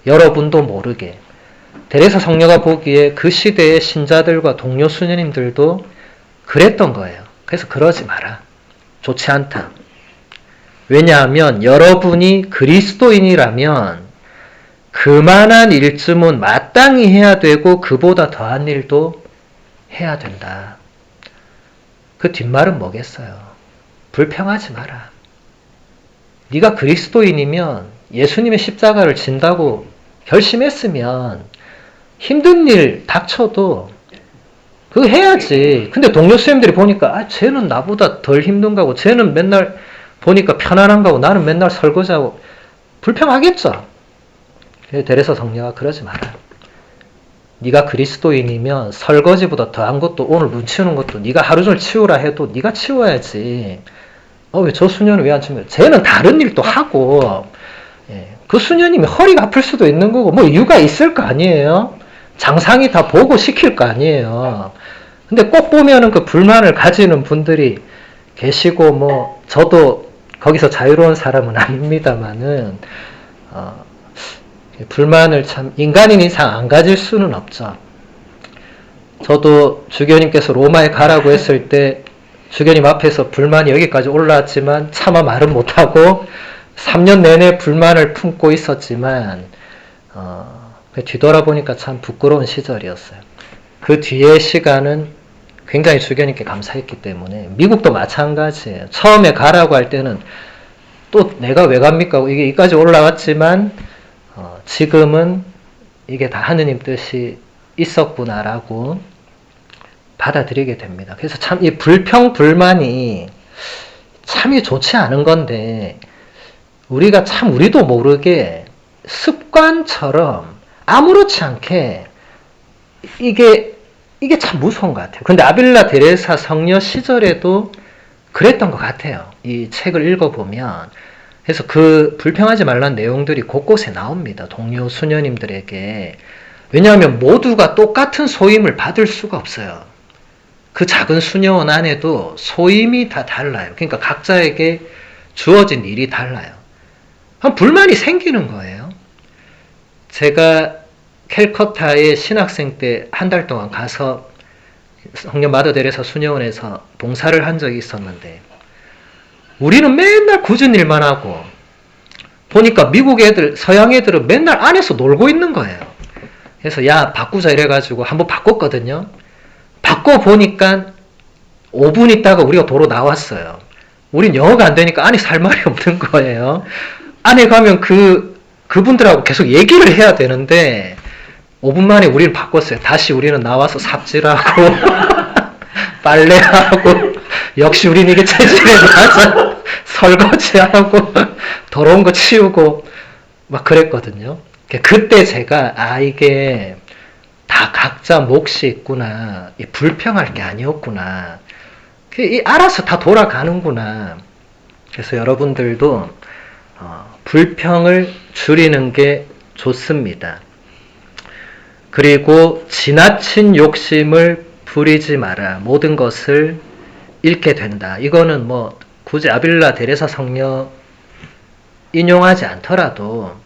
Speaker 1: 여러분도 모르게. 데레사 성녀가 보기에 그 시대의 신자들과 동료 수녀님들도 그랬던 거예요. 그래서 그러지 마라. 좋지 않다. 왜냐하면 여러분이 그리스도인이라면 그만한 일쯤은 마땅히 해야 되고 그보다 더한 일도 해야 된다. 그 뒷말은 뭐겠어요? 불평하지 마라. 네가 그리스도인이면 예수님의 십자가를 진다고 결심했으면 힘든 일 닥쳐도 그거 해야지. 근데 동료 수님들이 보니까 쟤는 나보다 덜 힘든 거고 쟤는 맨날 보니까 편안한 거고 나는 맨날 설거지하고 불평하겠죠. 데레사 성녀가 그러지 마라. 네가 그리스도인이면 설거지보다 더한 것도, 오늘 문 치우는 것도 네가 하루 종일 치우라 해도 네가 치워야지. 왜 저 수녀는 왜 안 치우면? 쟤는 다른 일도 하고, 그 수녀님이 허리가 아플 수도 있는 거고 뭐 이유가 있을 거 아니에요. 장상이 다 보고 시킬 거 아니에요. 근데 꼭 보면은 그 불만을 가지는 분들이 계시고, 뭐 저도 거기서 자유로운 사람은 아닙니다만은 불만을 참 인간인 이상 안 가질 수는 없죠. 저도 주교님께서 로마에 가라고 했을 때 주교님 앞에서 불만이 여기까지 올라왔지만 차마 말은 못하고 3년 내내 불만을 품고 있었지만 뒤돌아보니까 참 부끄러운 시절이었어요. 그 뒤의 시간은 굉장히 주교님께 감사했기 때문에 미국도 마찬가지예요. 처음에 가라고 할 때는 또 내가 왜 갑니까? 이게 여기까지 올라왔지만 지금은 이게 다 하느님 뜻이 있었구나라고 받아들이게 됩니다. 그래서 참 이 불평, 불만이 참이 좋지 않은 건데 우리가 참 우리도 모르게 습관처럼 아무렇지 않게 이게 참 무서운 것 같아요. 근데 아빌라 데레사 성녀 시절에도 그랬던 것 같아요. 이 책을 읽어보면. 그래서 그 불평하지 말라는 내용들이 곳곳에 나옵니다. 동료 수녀님들에게. 왜냐하면 모두가 똑같은 소임을 받을 수가 없어요. 그 작은 수녀원 안에도 소임이 다 달라요. 그러니까 각자에게 주어진 일이 달라요. 불만이 생기는 거예요. 제가 캘커타에 신학생 때 한 달 동안 가서 성녀 마더 데레사 수녀원에서 봉사를 한 적이 있었는데 우리는 맨날 굳은 일만 하고 보니까 미국 애들, 서양 애들은 맨날 안에서 놀고 있는 거예요. 그래서 야 바꾸자 이래가지고 한번 바꿨거든요. 바꿔보니까 5분 있다가 우리가 도로 나왔어요. 우린 영어가 안 되니까 안에 살 말이 없는 거예요. 안에 가면 그분들하고 계속 얘기를 해야 되는데 5분 만에 우리는 바꿨어요. 다시 우리는 나와서 삽질하고 빨래하고 역시 우리는 이게 체질에 맞아 설거지하고 더러운 거 치우고 막 그랬거든요. 그때 제가 이게 다 각자 몫이 있구나. 불평할 게 아니었구나. 알아서 다 돌아가는구나. 그래서 여러분들도 불평을 줄이는 게 좋습니다. 그리고 지나친 욕심을 부리지 마라. 모든 것을 잃게 된다. 이거는 뭐 굳이 아빌라 데레사 성녀 인용하지 않더라도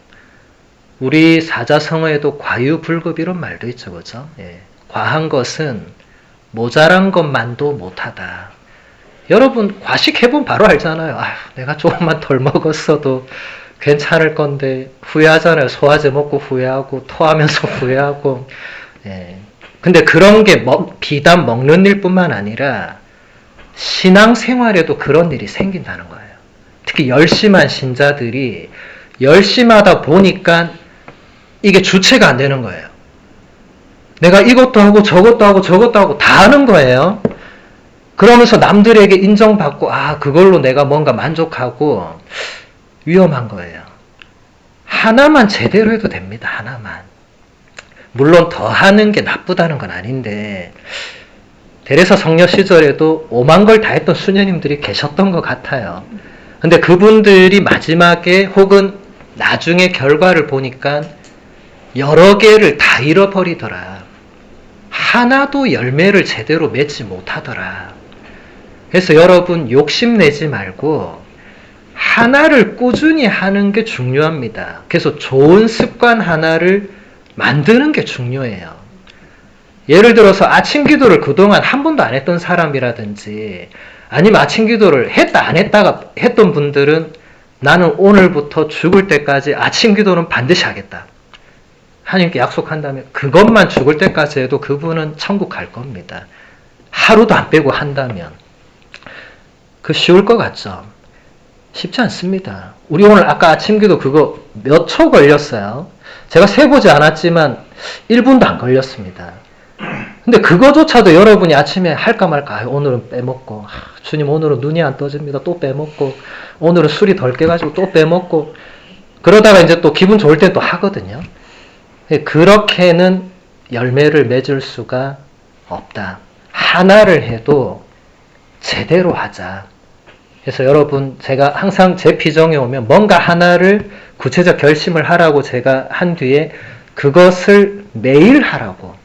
Speaker 1: 우리 사자성어에도 과유불급 이런 말도 있죠. 그죠? 예. 과한 것은 모자란 것만도 못하다. 여러분 과식해보면 바로 알잖아요. 내가 조금만 덜 먹었어도 괜찮을 건데 후회하잖아요. 소화제 먹고 후회하고 토하면서 후회하고. 예. 근데 그런 게 비단 먹는 일뿐만 아니라 신앙생활에도 그런 일이 생긴다는 거예요. 특히 열심한 신자들이 열심하다 보니까 이게 주체가 안 되는 거예요. 내가 이것도 하고 저것도 하고 저것도 하고 다 하는 거예요. 그러면서 남들에게 인정받고 그걸로 내가 뭔가 만족하고 위험한 거예요. 하나만 제대로 해도 됩니다. 하나만. 물론 더 하는 게 나쁘다는 건 아닌데 데레사 성녀 시절에도 오만 걸 다 했던 수녀님들이 계셨던 것 같아요. 근데 그분들이 마지막에 혹은 나중에 결과를 보니까 여러 개를 다 잃어버리더라. 하나도 열매를 제대로 맺지 못하더라. 그래서 여러분 욕심내지 말고 하나를 꾸준히 하는 게 중요합니다. 그래서 좋은 습관 하나를 만드는 게 중요해요. 예를 들어서 아침 기도를 그동안 한 번도 안 했던 사람이라든지 아니면 아침 기도를 했다 안 했다가 했던 분들은 나는 오늘부터 죽을 때까지 아침 기도는 반드시 하겠다. 하나님께 약속한다면 그것만 죽을 때까지 해도 그분은 천국 갈 겁니다. 하루도 안 빼고 한다면. 쉬울 것 같죠? 쉽지 않습니다. 우리 오늘 아까 아침 기도 그거 몇 초 걸렸어요. 제가 세보지 않았지만 1분도 안 걸렸습니다. 근데 그거조차도 여러분이 아침에 할까 말까 오늘은 빼먹고 주님 오늘은 눈이 안 떠집니다. 또 빼먹고 오늘은 술이 덜 깨가지고 또 빼먹고 그러다가 이제 또 기분 좋을 때 또 하거든요. 그렇게는 열매를 맺을 수가 없다. 하나를 해도 제대로 하자. 그래서 여러분 제가 항상 제 피정에 오면 뭔가 하나를 구체적 결심을 하라고 제가 한 뒤에 그것을 매일 하라고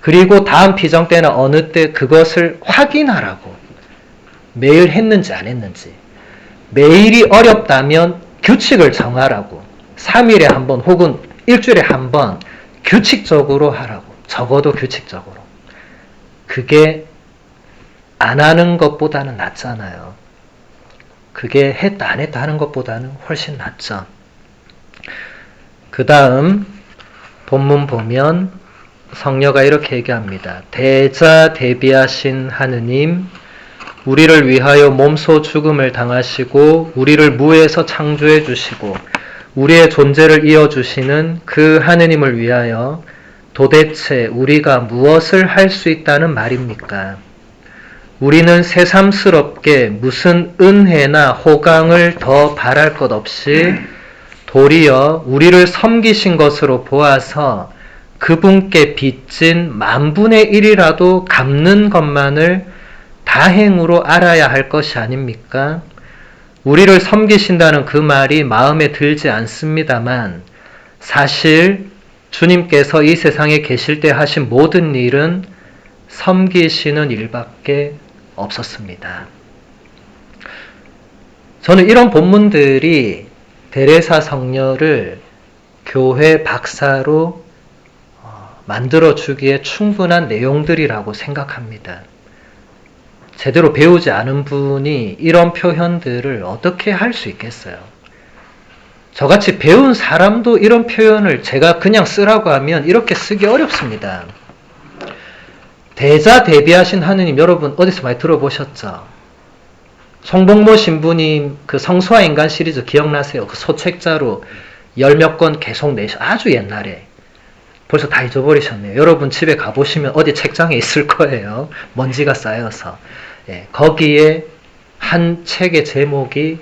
Speaker 1: 그리고 다음 피정 때는 어느 때 그것을 확인하라고 매일 했는지 안 했는지 매일이 어렵다면 규칙을 정하라고. 3일에 한 번 혹은 일주일에 한 번 규칙적으로 하라고. 적어도 규칙적으로. 그게 안 하는 것보다는 낫잖아요. 그게 했다 안 했다 하는 것보다는 훨씬 낫죠. 그 다음 본문 보면 성녀가 이렇게 얘기합니다. 대자대비하신 하느님, 우리를 위하여 몸소 죽음을 당하시고 우리를 무에서 창조해 주시고 우리의 존재를 이어주시는 그 하느님을 위하여 도대체 우리가 무엇을 할 수 있다는 말입니까? 우리는 새삼스럽게 무슨 은혜나 호강을 더 바랄 것 없이 도리어 우리를 섬기신 것으로 보아서 그분께 빚진 1,000,000,000이라도 갚는 것만을 다행으로 알아야 할 것이 아닙니까? 우리를 섬기신다는 그 말이 마음에 들지 않습니다만 사실 주님께서 이 세상에 계실 때 하신 모든 일은 섬기시는 일밖에 없었습니다. 저는 이런 본문들이 데레사 성녀를 교회 박사로 만들어주기에 충분한 내용들이라고 생각합니다. 제대로 배우지 않은 분이 이런 표현들을 어떻게 할 수 있겠어요? 저같이 배운 사람도 이런 표현을 제가 그냥 쓰라고 하면 이렇게 쓰기 어렵습니다. 대자대비하신 하느님, 여러분 어디서 많이 들어보셨죠? 송복모 신부님 그 성소와 인간 시리즈 기억나세요? 그 소책자로 10몇 권 계속 아주 옛날에. 벌써 다 잊어버리셨네요. 여러분 집에 가보시면 어디 책장에 있을 거예요. 먼지가 쌓여서. 예, 거기에 한 책의 제목이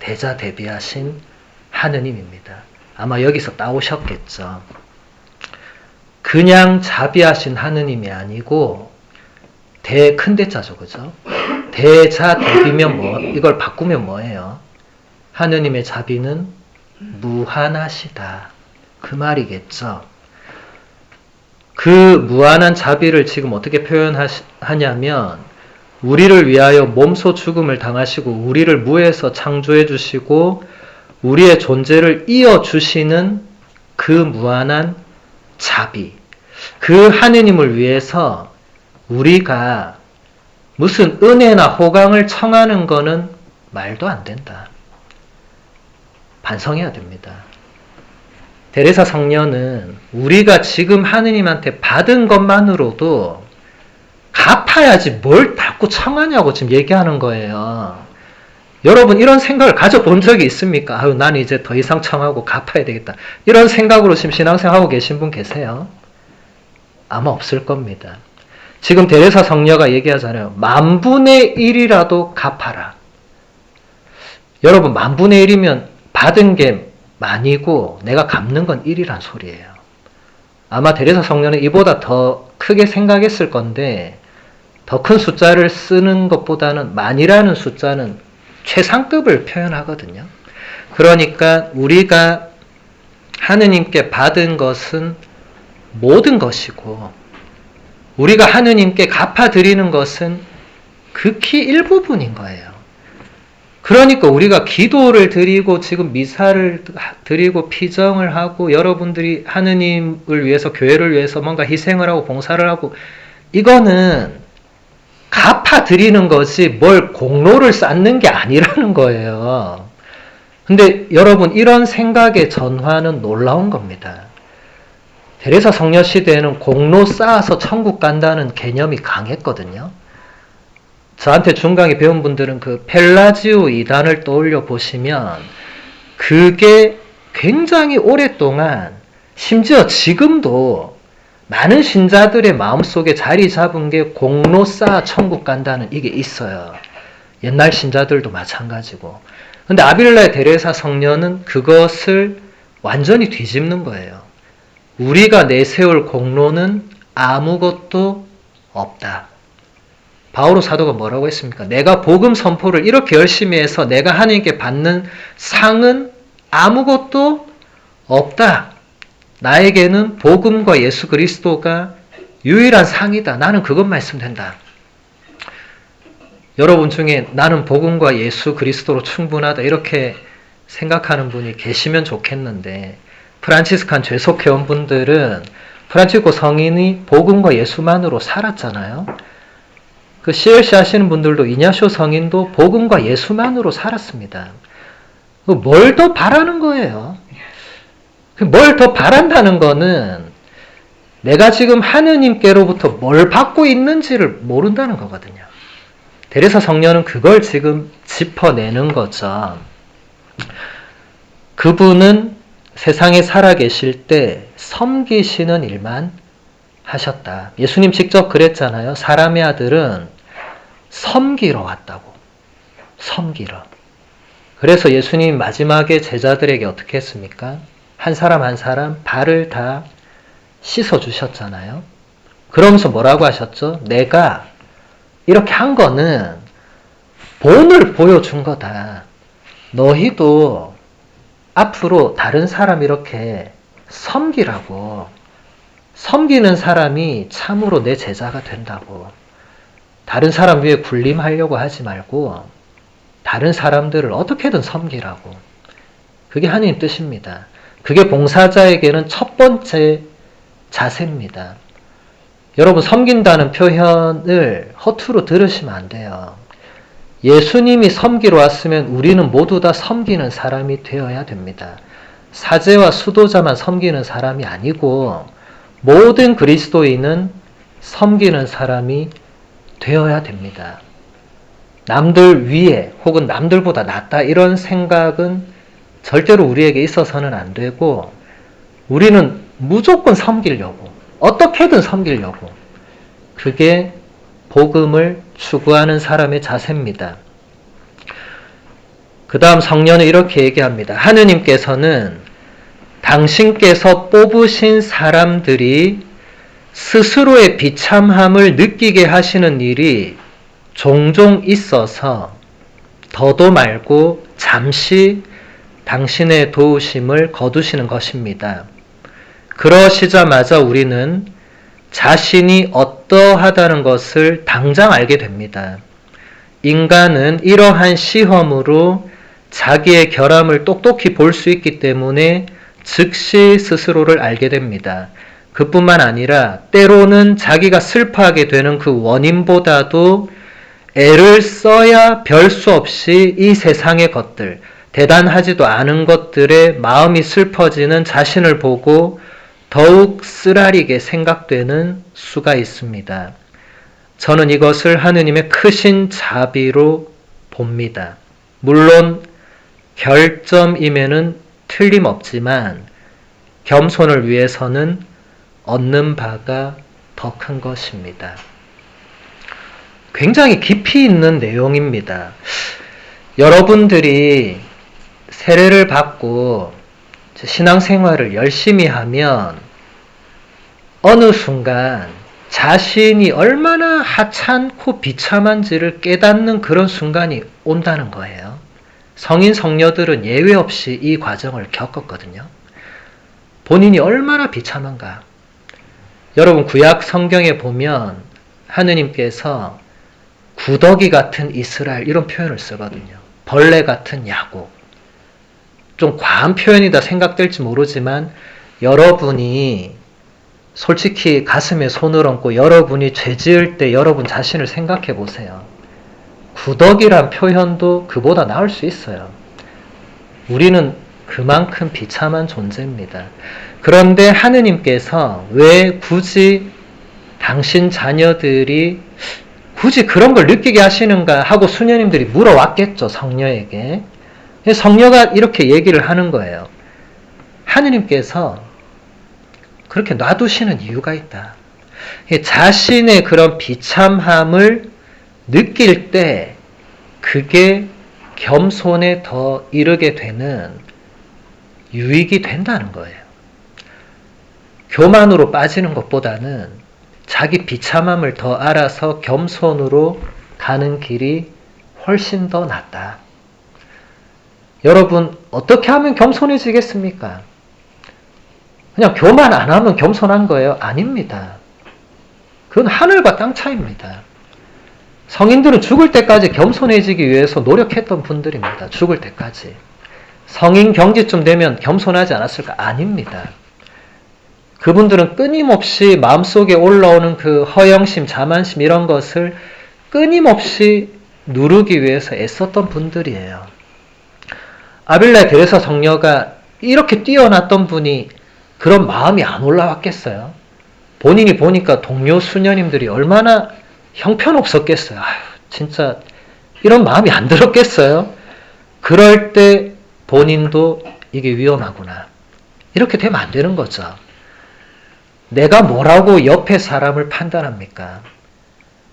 Speaker 1: 대자대비하신 하느님입니다. 아마 여기서 따오셨겠죠. 그냥 자비하신 하느님이 아니고 큰 대자죠, 그죠? 대자대비면 뭐, 이걸 바꾸면 뭐예요? 하느님의 자비는 무한하시다. 그 말이겠죠. 그 무한한 자비를 지금 어떻게 표현하냐면 우리를 위하여 몸소 죽음을 당하시고 우리를 무에서 창조해 주시고 우리의 존재를 이어주시는 그 무한한 자비, 그 하느님을 위해서 우리가 무슨 은혜나 호강을 청하는 거는 말도 안 된다. 반성해야 됩니다. 데레사 성녀는 우리가 지금 하느님한테 받은 것만으로도 갚아야지 뭘 자꾸 청하냐고 지금 얘기하는 거예요. 여러분 이런 생각을 가져본 적이 있습니까? 아유, 나는 이제 더 이상 청하고 갚아야 되겠다. 이런 생각으로 지금 신앙생활하고 계신 분 계세요? 아마 없을 겁니다. 지금 데레사 성녀가 얘기하잖아요. 1,000,000,000이라도 갚아라. 여러분 1,000,000,000이면 받은 게 많이고 내가 갚는 건 1이란 소리예요. 아마 데레사 성녀는 이보다 더 크게 생각했을 건데 더 큰 숫자를 쓰는 것보다는 만이라는 숫자는 최상급을 표현하거든요. 그러니까 우리가 하느님께 받은 것은 모든 것이고 우리가 하느님께 갚아드리는 것은 극히 일부분인 거예요. 그러니까 우리가 기도를 드리고 지금 미사를 드리고 피정을 하고 여러분들이 하느님을 위해서 교회를 위해서 뭔가 희생을 하고 봉사를 하고 이거는 갚아드리는 것이 뭘 공로를 쌓는 게 아니라는 거예요. 근데 여러분 이런 생각의 전환은 놀라운 겁니다. 데레사 성녀 시대에는 공로 쌓아서 천국 간다는 개념이 강했거든요. 저한테 중강의 배운 분들은 그 펠라지오 이단을 떠올려 보시면 그게 굉장히 오랫동안 심지어 지금도 많은 신자들의 마음속에 자리 잡은 게 공로 쌓아 천국 간다는 이게 있어요. 옛날 신자들도 마찬가지고. 근데 아빌라의 데레사 성녀는 그것을 완전히 뒤집는 거예요. 우리가 내세울 공로는 아무것도 없다. 바오로 사도가 뭐라고 했습니까? 내가 복음 선포를 이렇게 열심히 해서 내가 하나님께 받는 상은 아무것도 없다. 나에게는 복음과 예수 그리스도가 유일한 상이다. 나는 그것만 있으면 된다. 여러분 중에 나는 복음과 예수 그리스도로 충분하다 이렇게 생각하는 분이 계시면 좋겠는데, 프란치스칸 죄속회원분들은 프란치스코 성인이 복음과 예수만으로 살았잖아요. 그 CLC 하시는 분들도 이냐쇼 성인도 복음과 예수만으로 살았습니다. 뭘 더 바라는 거예요? 뭘 더 바란다는 거는 내가 지금 하느님께로부터 뭘 받고 있는지를 모른다는 거거든요. 데레사 성녀는 그걸 지금 짚어내는 거죠. 그분은 세상에 살아계실 때 섬기시는 일만 하셨다. 예수님 직접 그랬잖아요. 사람의 아들은 섬기러 왔다고. 섬기러. 그래서 예수님 마지막에 제자들에게 어떻게 했습니까? 한 사람 한 사람 발을 다 씻어주셨잖아요. 그러면서 뭐라고 하셨죠? 내가 이렇게 한 거는 본을 보여준 거다. 너희도 앞으로 다른 사람 이렇게 섬기라고. 섬기는 사람이 참으로 내 제자가 된다고. 다른 사람 위에 군림하려고 하지 말고 다른 사람들을 어떻게든 섬기라고. 그게 하나님 뜻입니다. 그게 봉사자에게는 첫 번째 자세입니다. 여러분, 섬긴다는 표현을 허투루 들으시면 안 돼요. 예수님이 섬기러 왔으면 우리는 모두 다 섬기는 사람이 되어야 됩니다. 사제와 수도자만 섬기는 사람이 아니고 모든 그리스도인은 섬기는 사람이 되어야 됩니다. 남들 위에 혹은 남들보다 낫다 이런 생각은 절대로 우리에게 있어서는 안 되고, 우리는 무조건 섬기려고, 어떻게든 섬기려고. 그게 복음을 추구하는 사람의 자세입니다. 그 다음 성녀는 이렇게 얘기합니다. 하느님께서는 당신께서 뽑으신 사람들이 스스로의 비참함을 느끼게 하시는 일이 종종 있어서 더도 말고 잠시 당신의 도우심을 거두시는 것입니다. 그러시자마자 우리는 자신이 어떠하다는 것을 당장 알게 됩니다. 인간은 이러한 시험으로 자기의 결함을 똑똑히 볼 수 있기 때문에 즉시 스스로를 알게 됩니다. 그뿐만 아니라 때로는 자기가 슬퍼하게 되는 그 원인보다도 애를 써야 별 수 없이 이 세상의 것들, 대단하지도 않은 것들에 마음이 슬퍼지는 자신을 보고 더욱 쓰라리게 생각되는 수가 있습니다. 저는 이것을 하느님의 크신 자비로 봅니다. 물론 결점임에는 틀림없지만 겸손을 위해서는 얻는 바가 더 큰 것입니다. 굉장히 깊이 있는 내용입니다. 여러분들이 세례를 받고 신앙생활을 열심히 하면 어느 순간 자신이 얼마나 하찮고 비참한지를 깨닫는 그런 순간이 온다는 거예요. 성인 성녀들은 예외 없이 이 과정을 겪었거든요. 본인이 얼마나 비참한가. 여러분, 구약 성경에 보면 하느님께서 구더기 같은 이스라엘 이런 표현을 쓰거든요. 벌레 같은 야곱. 좀 과한 표현이다 생각될지 모르지만 여러분이 솔직히 가슴에 손을 얹고 여러분이 죄 지을 때 여러분 자신을 생각해 보세요. 구더기란 표현도 그보다 나을 수 있어요. 우리는 그만큼 비참한 존재입니다. 그런데 하느님께서 왜 굳이 당신 자녀들이 굳이 그런 걸 느끼게 하시는가 하고 수녀님들이 물어왔겠죠, 성녀에게. 성녀가 이렇게 얘기를 하는 거예요. 하느님께서 그렇게 놔두시는 이유가 있다. 자신의 그런 비참함을 느낄 때 그게 겸손에 더 이르게 되는 유익이 된다는 거예요. 교만으로 빠지는 것보다는 자기 비참함을 더 알아서 겸손으로 가는 길이 훨씬 더 낫다. 여러분, 어떻게 하면 겸손해지겠습니까? 그냥 교만 안 하면 겸손한 거예요? 아닙니다. 그건 하늘과 땅 차이입니다. 성인들은 죽을 때까지 겸손해지기 위해서 노력했던 분들입니다. 죽을 때까지. 성인 경지쯤 되면 겸손하지 않았을까? 아닙니다. 그분들은 끊임없이 마음속에 올라오는 그 허영심, 자만심 이런 것을 끊임없이 누르기 위해서 애썼던 분들이에요. 아빌라 데레사 성녀가 이렇게 뛰어났던 분이 그런 마음이 안 올라왔겠어요? 본인이 보니까 동료 수녀님들이 얼마나 형편없었겠어요? 아유, 진짜 이런 마음이 안 들었겠어요? 그럴 때 본인도 이게 위험하구나. 이렇게 되면 안 되는 거죠. 내가 뭐라고 옆에 사람을 판단합니까?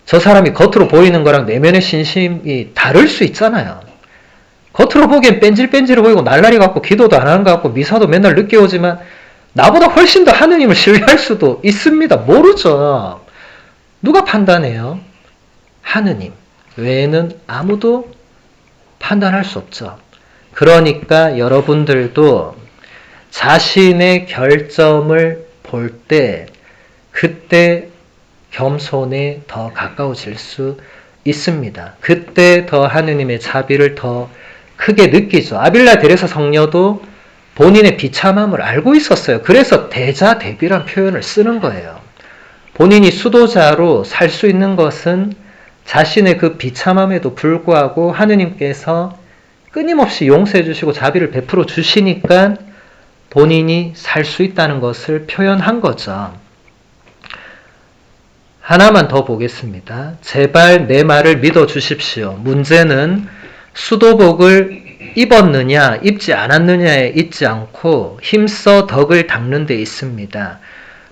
Speaker 1: 저 사람이 겉으로 보이는 거랑 내면의 신심이 다를 수 있잖아요. 겉으로 보기엔 뺀질뺀질해 보이고 날라리 같고 기도도 안 하는 것 같고 미사도 맨날 늦게 오지만 나보다 훨씬 더 하느님을 신뢰할 수도 있습니다. 모르죠. 누가 판단해요? 하느님 외에는 아무도 판단할 수 없죠. 그러니까 여러분들도 자신의 결점을 볼 때 그때 겸손에 더 가까워질 수 있습니다. 그때 더 하느님의 자비를 더 크게 느끼죠. 아빌라 데레사 성녀도 본인의 비참함을 알고 있었어요. 그래서 대자대비란 표현을 쓰는 거예요. 본인이 수도자로 살 수 있는 것은 자신의 그 비참함에도 불구하고 하느님께서 끊임없이 용서해 주시고 자비를 베풀어 주시니까 본인이 살 수 있다는 것을 표현한 거죠. 하나만 더 보겠습니다. 제발 내 말을 믿어 주십시오. 문제는 수도복을 입었느냐 입지 않았느냐에 있지 않고 힘써 덕을 닦는 데 있습니다.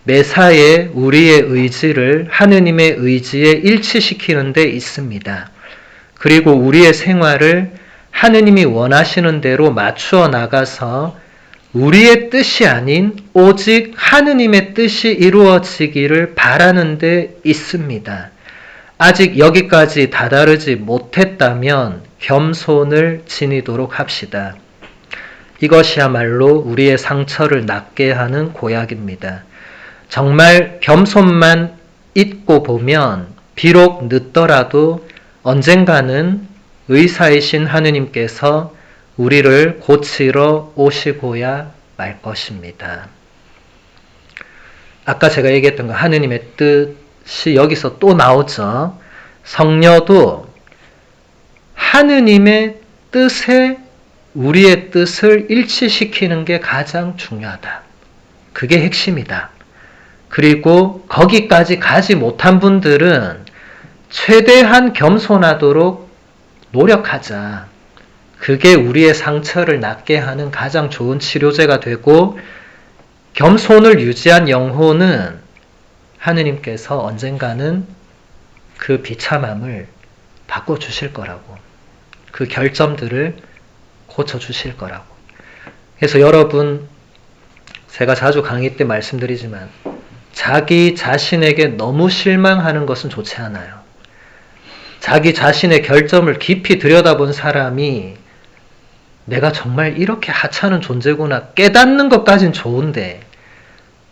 Speaker 1: 매사에 우리의 의지를 하느님의 의지에 일치시키는 데 있습니다. 그리고 우리의 생활을 하느님이 원하시는 대로 맞추어 나가서 우리의 뜻이 아닌 오직 하느님의 뜻이 이루어지기를 바라는 데 있습니다. 아직 여기까지 다다르지 못했다면 겸손을 지니도록 합시다. 이것이야말로 우리의 상처를 낫게 하는 고약입니다. 정말 겸손만 잊고 보면 비록 늦더라도 언젠가는 의사이신 하느님께서 우리를 고치러 오시고야 말 것입니다. 아까 제가 얘기했던 거 하느님의 뜻이 여기서 또 나오죠. 성녀도 하느님의 뜻에 우리의 뜻을 일치시키는 게 가장 중요하다. 그게 핵심이다. 그리고 거기까지 가지 못한 분들은 최대한 겸손하도록 노력하자. 그게 우리의 상처를 낫게 하는 가장 좋은 치료제가 되고 겸손을 유지한 영혼은 하느님께서 언젠가는 그 비참함을 바꿔주실 거라고. 그 결점들을 고쳐주실 거라고. 그래서 여러분, 제가 자주 강의 때 말씀드리지만 자기 자신에게 너무 실망하는 것은 좋지 않아요. 자기 자신의 결점을 깊이 들여다본 사람이 내가 정말 이렇게 하찮은 존재구나 깨닫는 것까진 좋은데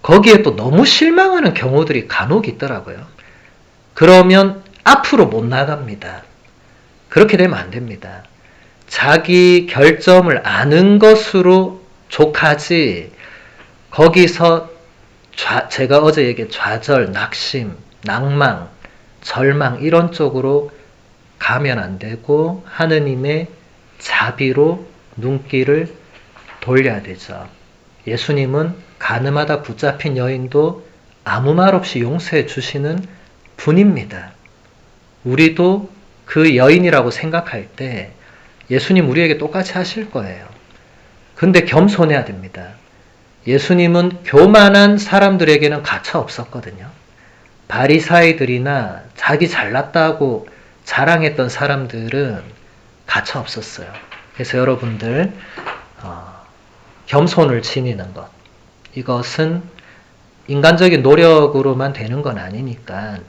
Speaker 1: 거기에 또 너무 실망하는 경우들이 간혹 있더라고요. 그러면 앞으로 못 나갑니다. 그렇게 되면 안 됩니다. 자기 결점을 아는 것으로 족하지 거기서 제가 어제 얘기한 좌절, 낙심, 낭망, 절망 이런 쪽으로 가면 안 되고 하느님의 자비로 눈길을 돌려야 되죠. 예수님은 가늠하다 붙잡힌 여인도 아무 말 없이 용서해 주시는 분입니다. 우리도 그 여인이라고 생각할 때 예수님 우리에게 똑같이 하실 거예요. 근데 겸손해야 됩니다. 예수님은 교만한 사람들에게는 가차 없었거든요. 바리사이들이나 자기 잘났다고 자랑했던 사람들은 가차 없었어요. 그래서 여러분들 겸손을 지니는 것 이것은 인간적인 노력으로만 되는 건 아니니까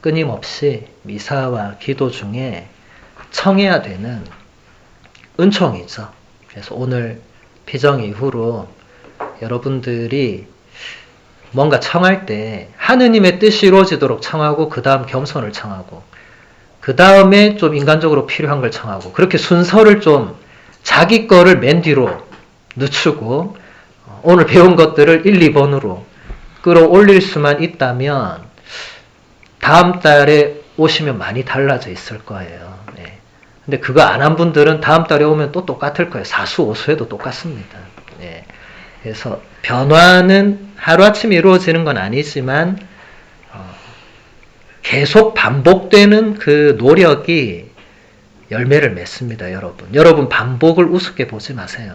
Speaker 1: 끊임없이 미사와 기도 중에 청해야 되는 은총이죠. 그래서 오늘 피정 이후로 여러분들이 뭔가 청할 때 하느님의 뜻이 이루어지도록 청하고 그 다음 겸손을 청하고 그 다음에 좀 인간적으로 필요한 걸 청하고, 그렇게 순서를 좀 자기 거를 맨 뒤로 늦추고 오늘 배운 것들을 1, 2번으로 끌어올릴 수만 있다면 다음 달에 오시면 많이 달라져 있을 거예요. 네. 근데 그거 안 한 분들은 다음 달에 오면 또 똑같을 거예요. 사수, 오수해도 똑같습니다. 네. 그래서 변화는 하루아침에 이루어지는 건 아니지만 계속 반복되는 그 노력이 열매를 맺습니다. 여러분 반복을 우습게 보지 마세요.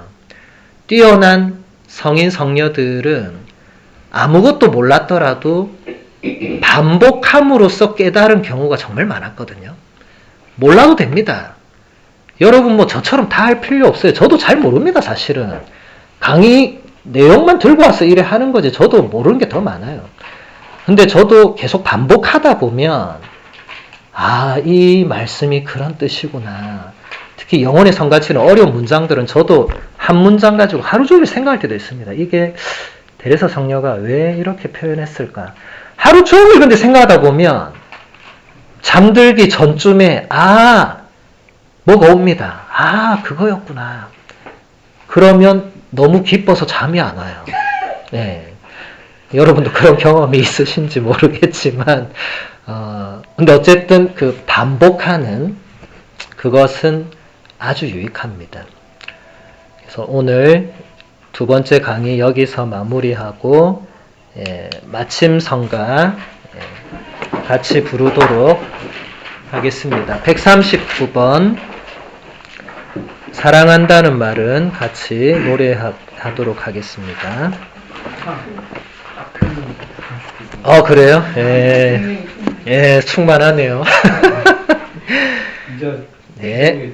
Speaker 1: 뛰어난 성인 성녀들은 아무것도 몰랐더라도 반복함으로써 깨달은 경우가 정말 많았거든요. 몰라도 됩니다. 여러분 저처럼 다 할 필요 없어요. 저도 잘 모릅니다. 사실은 강의 내용만 들고 와서 이래 하는 거지 저도 모르는 게 더 많아요. 근데 저도 계속 반복하다 보면 이 말씀이 그런 뜻이구나. 특히 영혼의 성가치는 어려운 문장들은 저도 한 문장 가지고 하루 종일 생각할 때도 있습니다. 이게 데레사 성녀가 왜 이렇게 표현했을까? 하루 종일 근데 생각하다 보면 잠들기 전쯤에 뭐가 옵니다. 그거였구나. 그러면 너무 기뻐서 잠이 안 와요. 네. 여러분도 그런 경험이 있으신지 모르겠지만 근데 어쨌든 그 반복하는 그것은 아주 유익합니다. 그래서 오늘 두 번째 강의 여기서 마무리하고 마침 성가 같이 부르도록 하겠습니다. 139번 사랑한다는 말은 같이 노래하도록 하겠습니다. 그래요? 충만하네요. 네.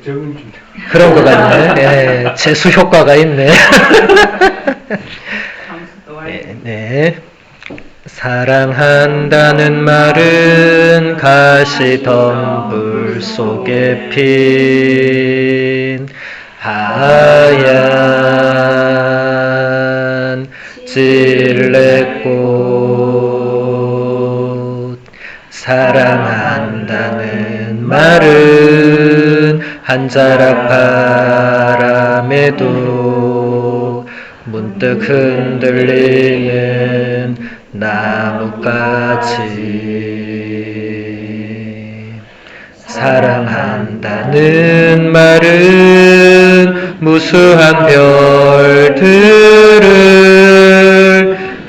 Speaker 1: 그런 것 같네. 재수 효과가 있네. 네. 사랑한다는 말은 가시덤불 속에 핀 하얀 찔레꽃. 사랑한다는 말은 한 자락 바람에도 문득 흔들리는 나뭇가지. 사랑한다는 말은 무수한 별들을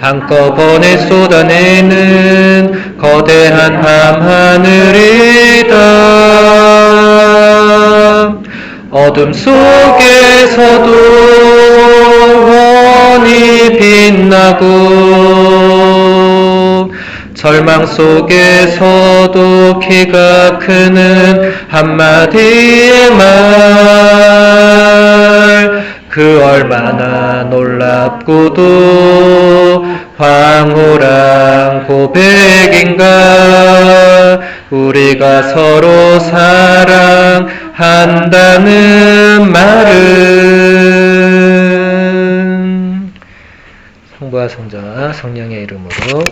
Speaker 1: 한꺼번에 쏟아내는 거대한 밤하늘이다. 어둠 속에서도 훤히 빛나고 절망 속에서도 키가 크는 한마디의 말. 그 얼마나 놀랍고도 황홀한 고백인가. 우리가 서로 사랑한다는 말은. 성부와 성자와 성령의 이름으로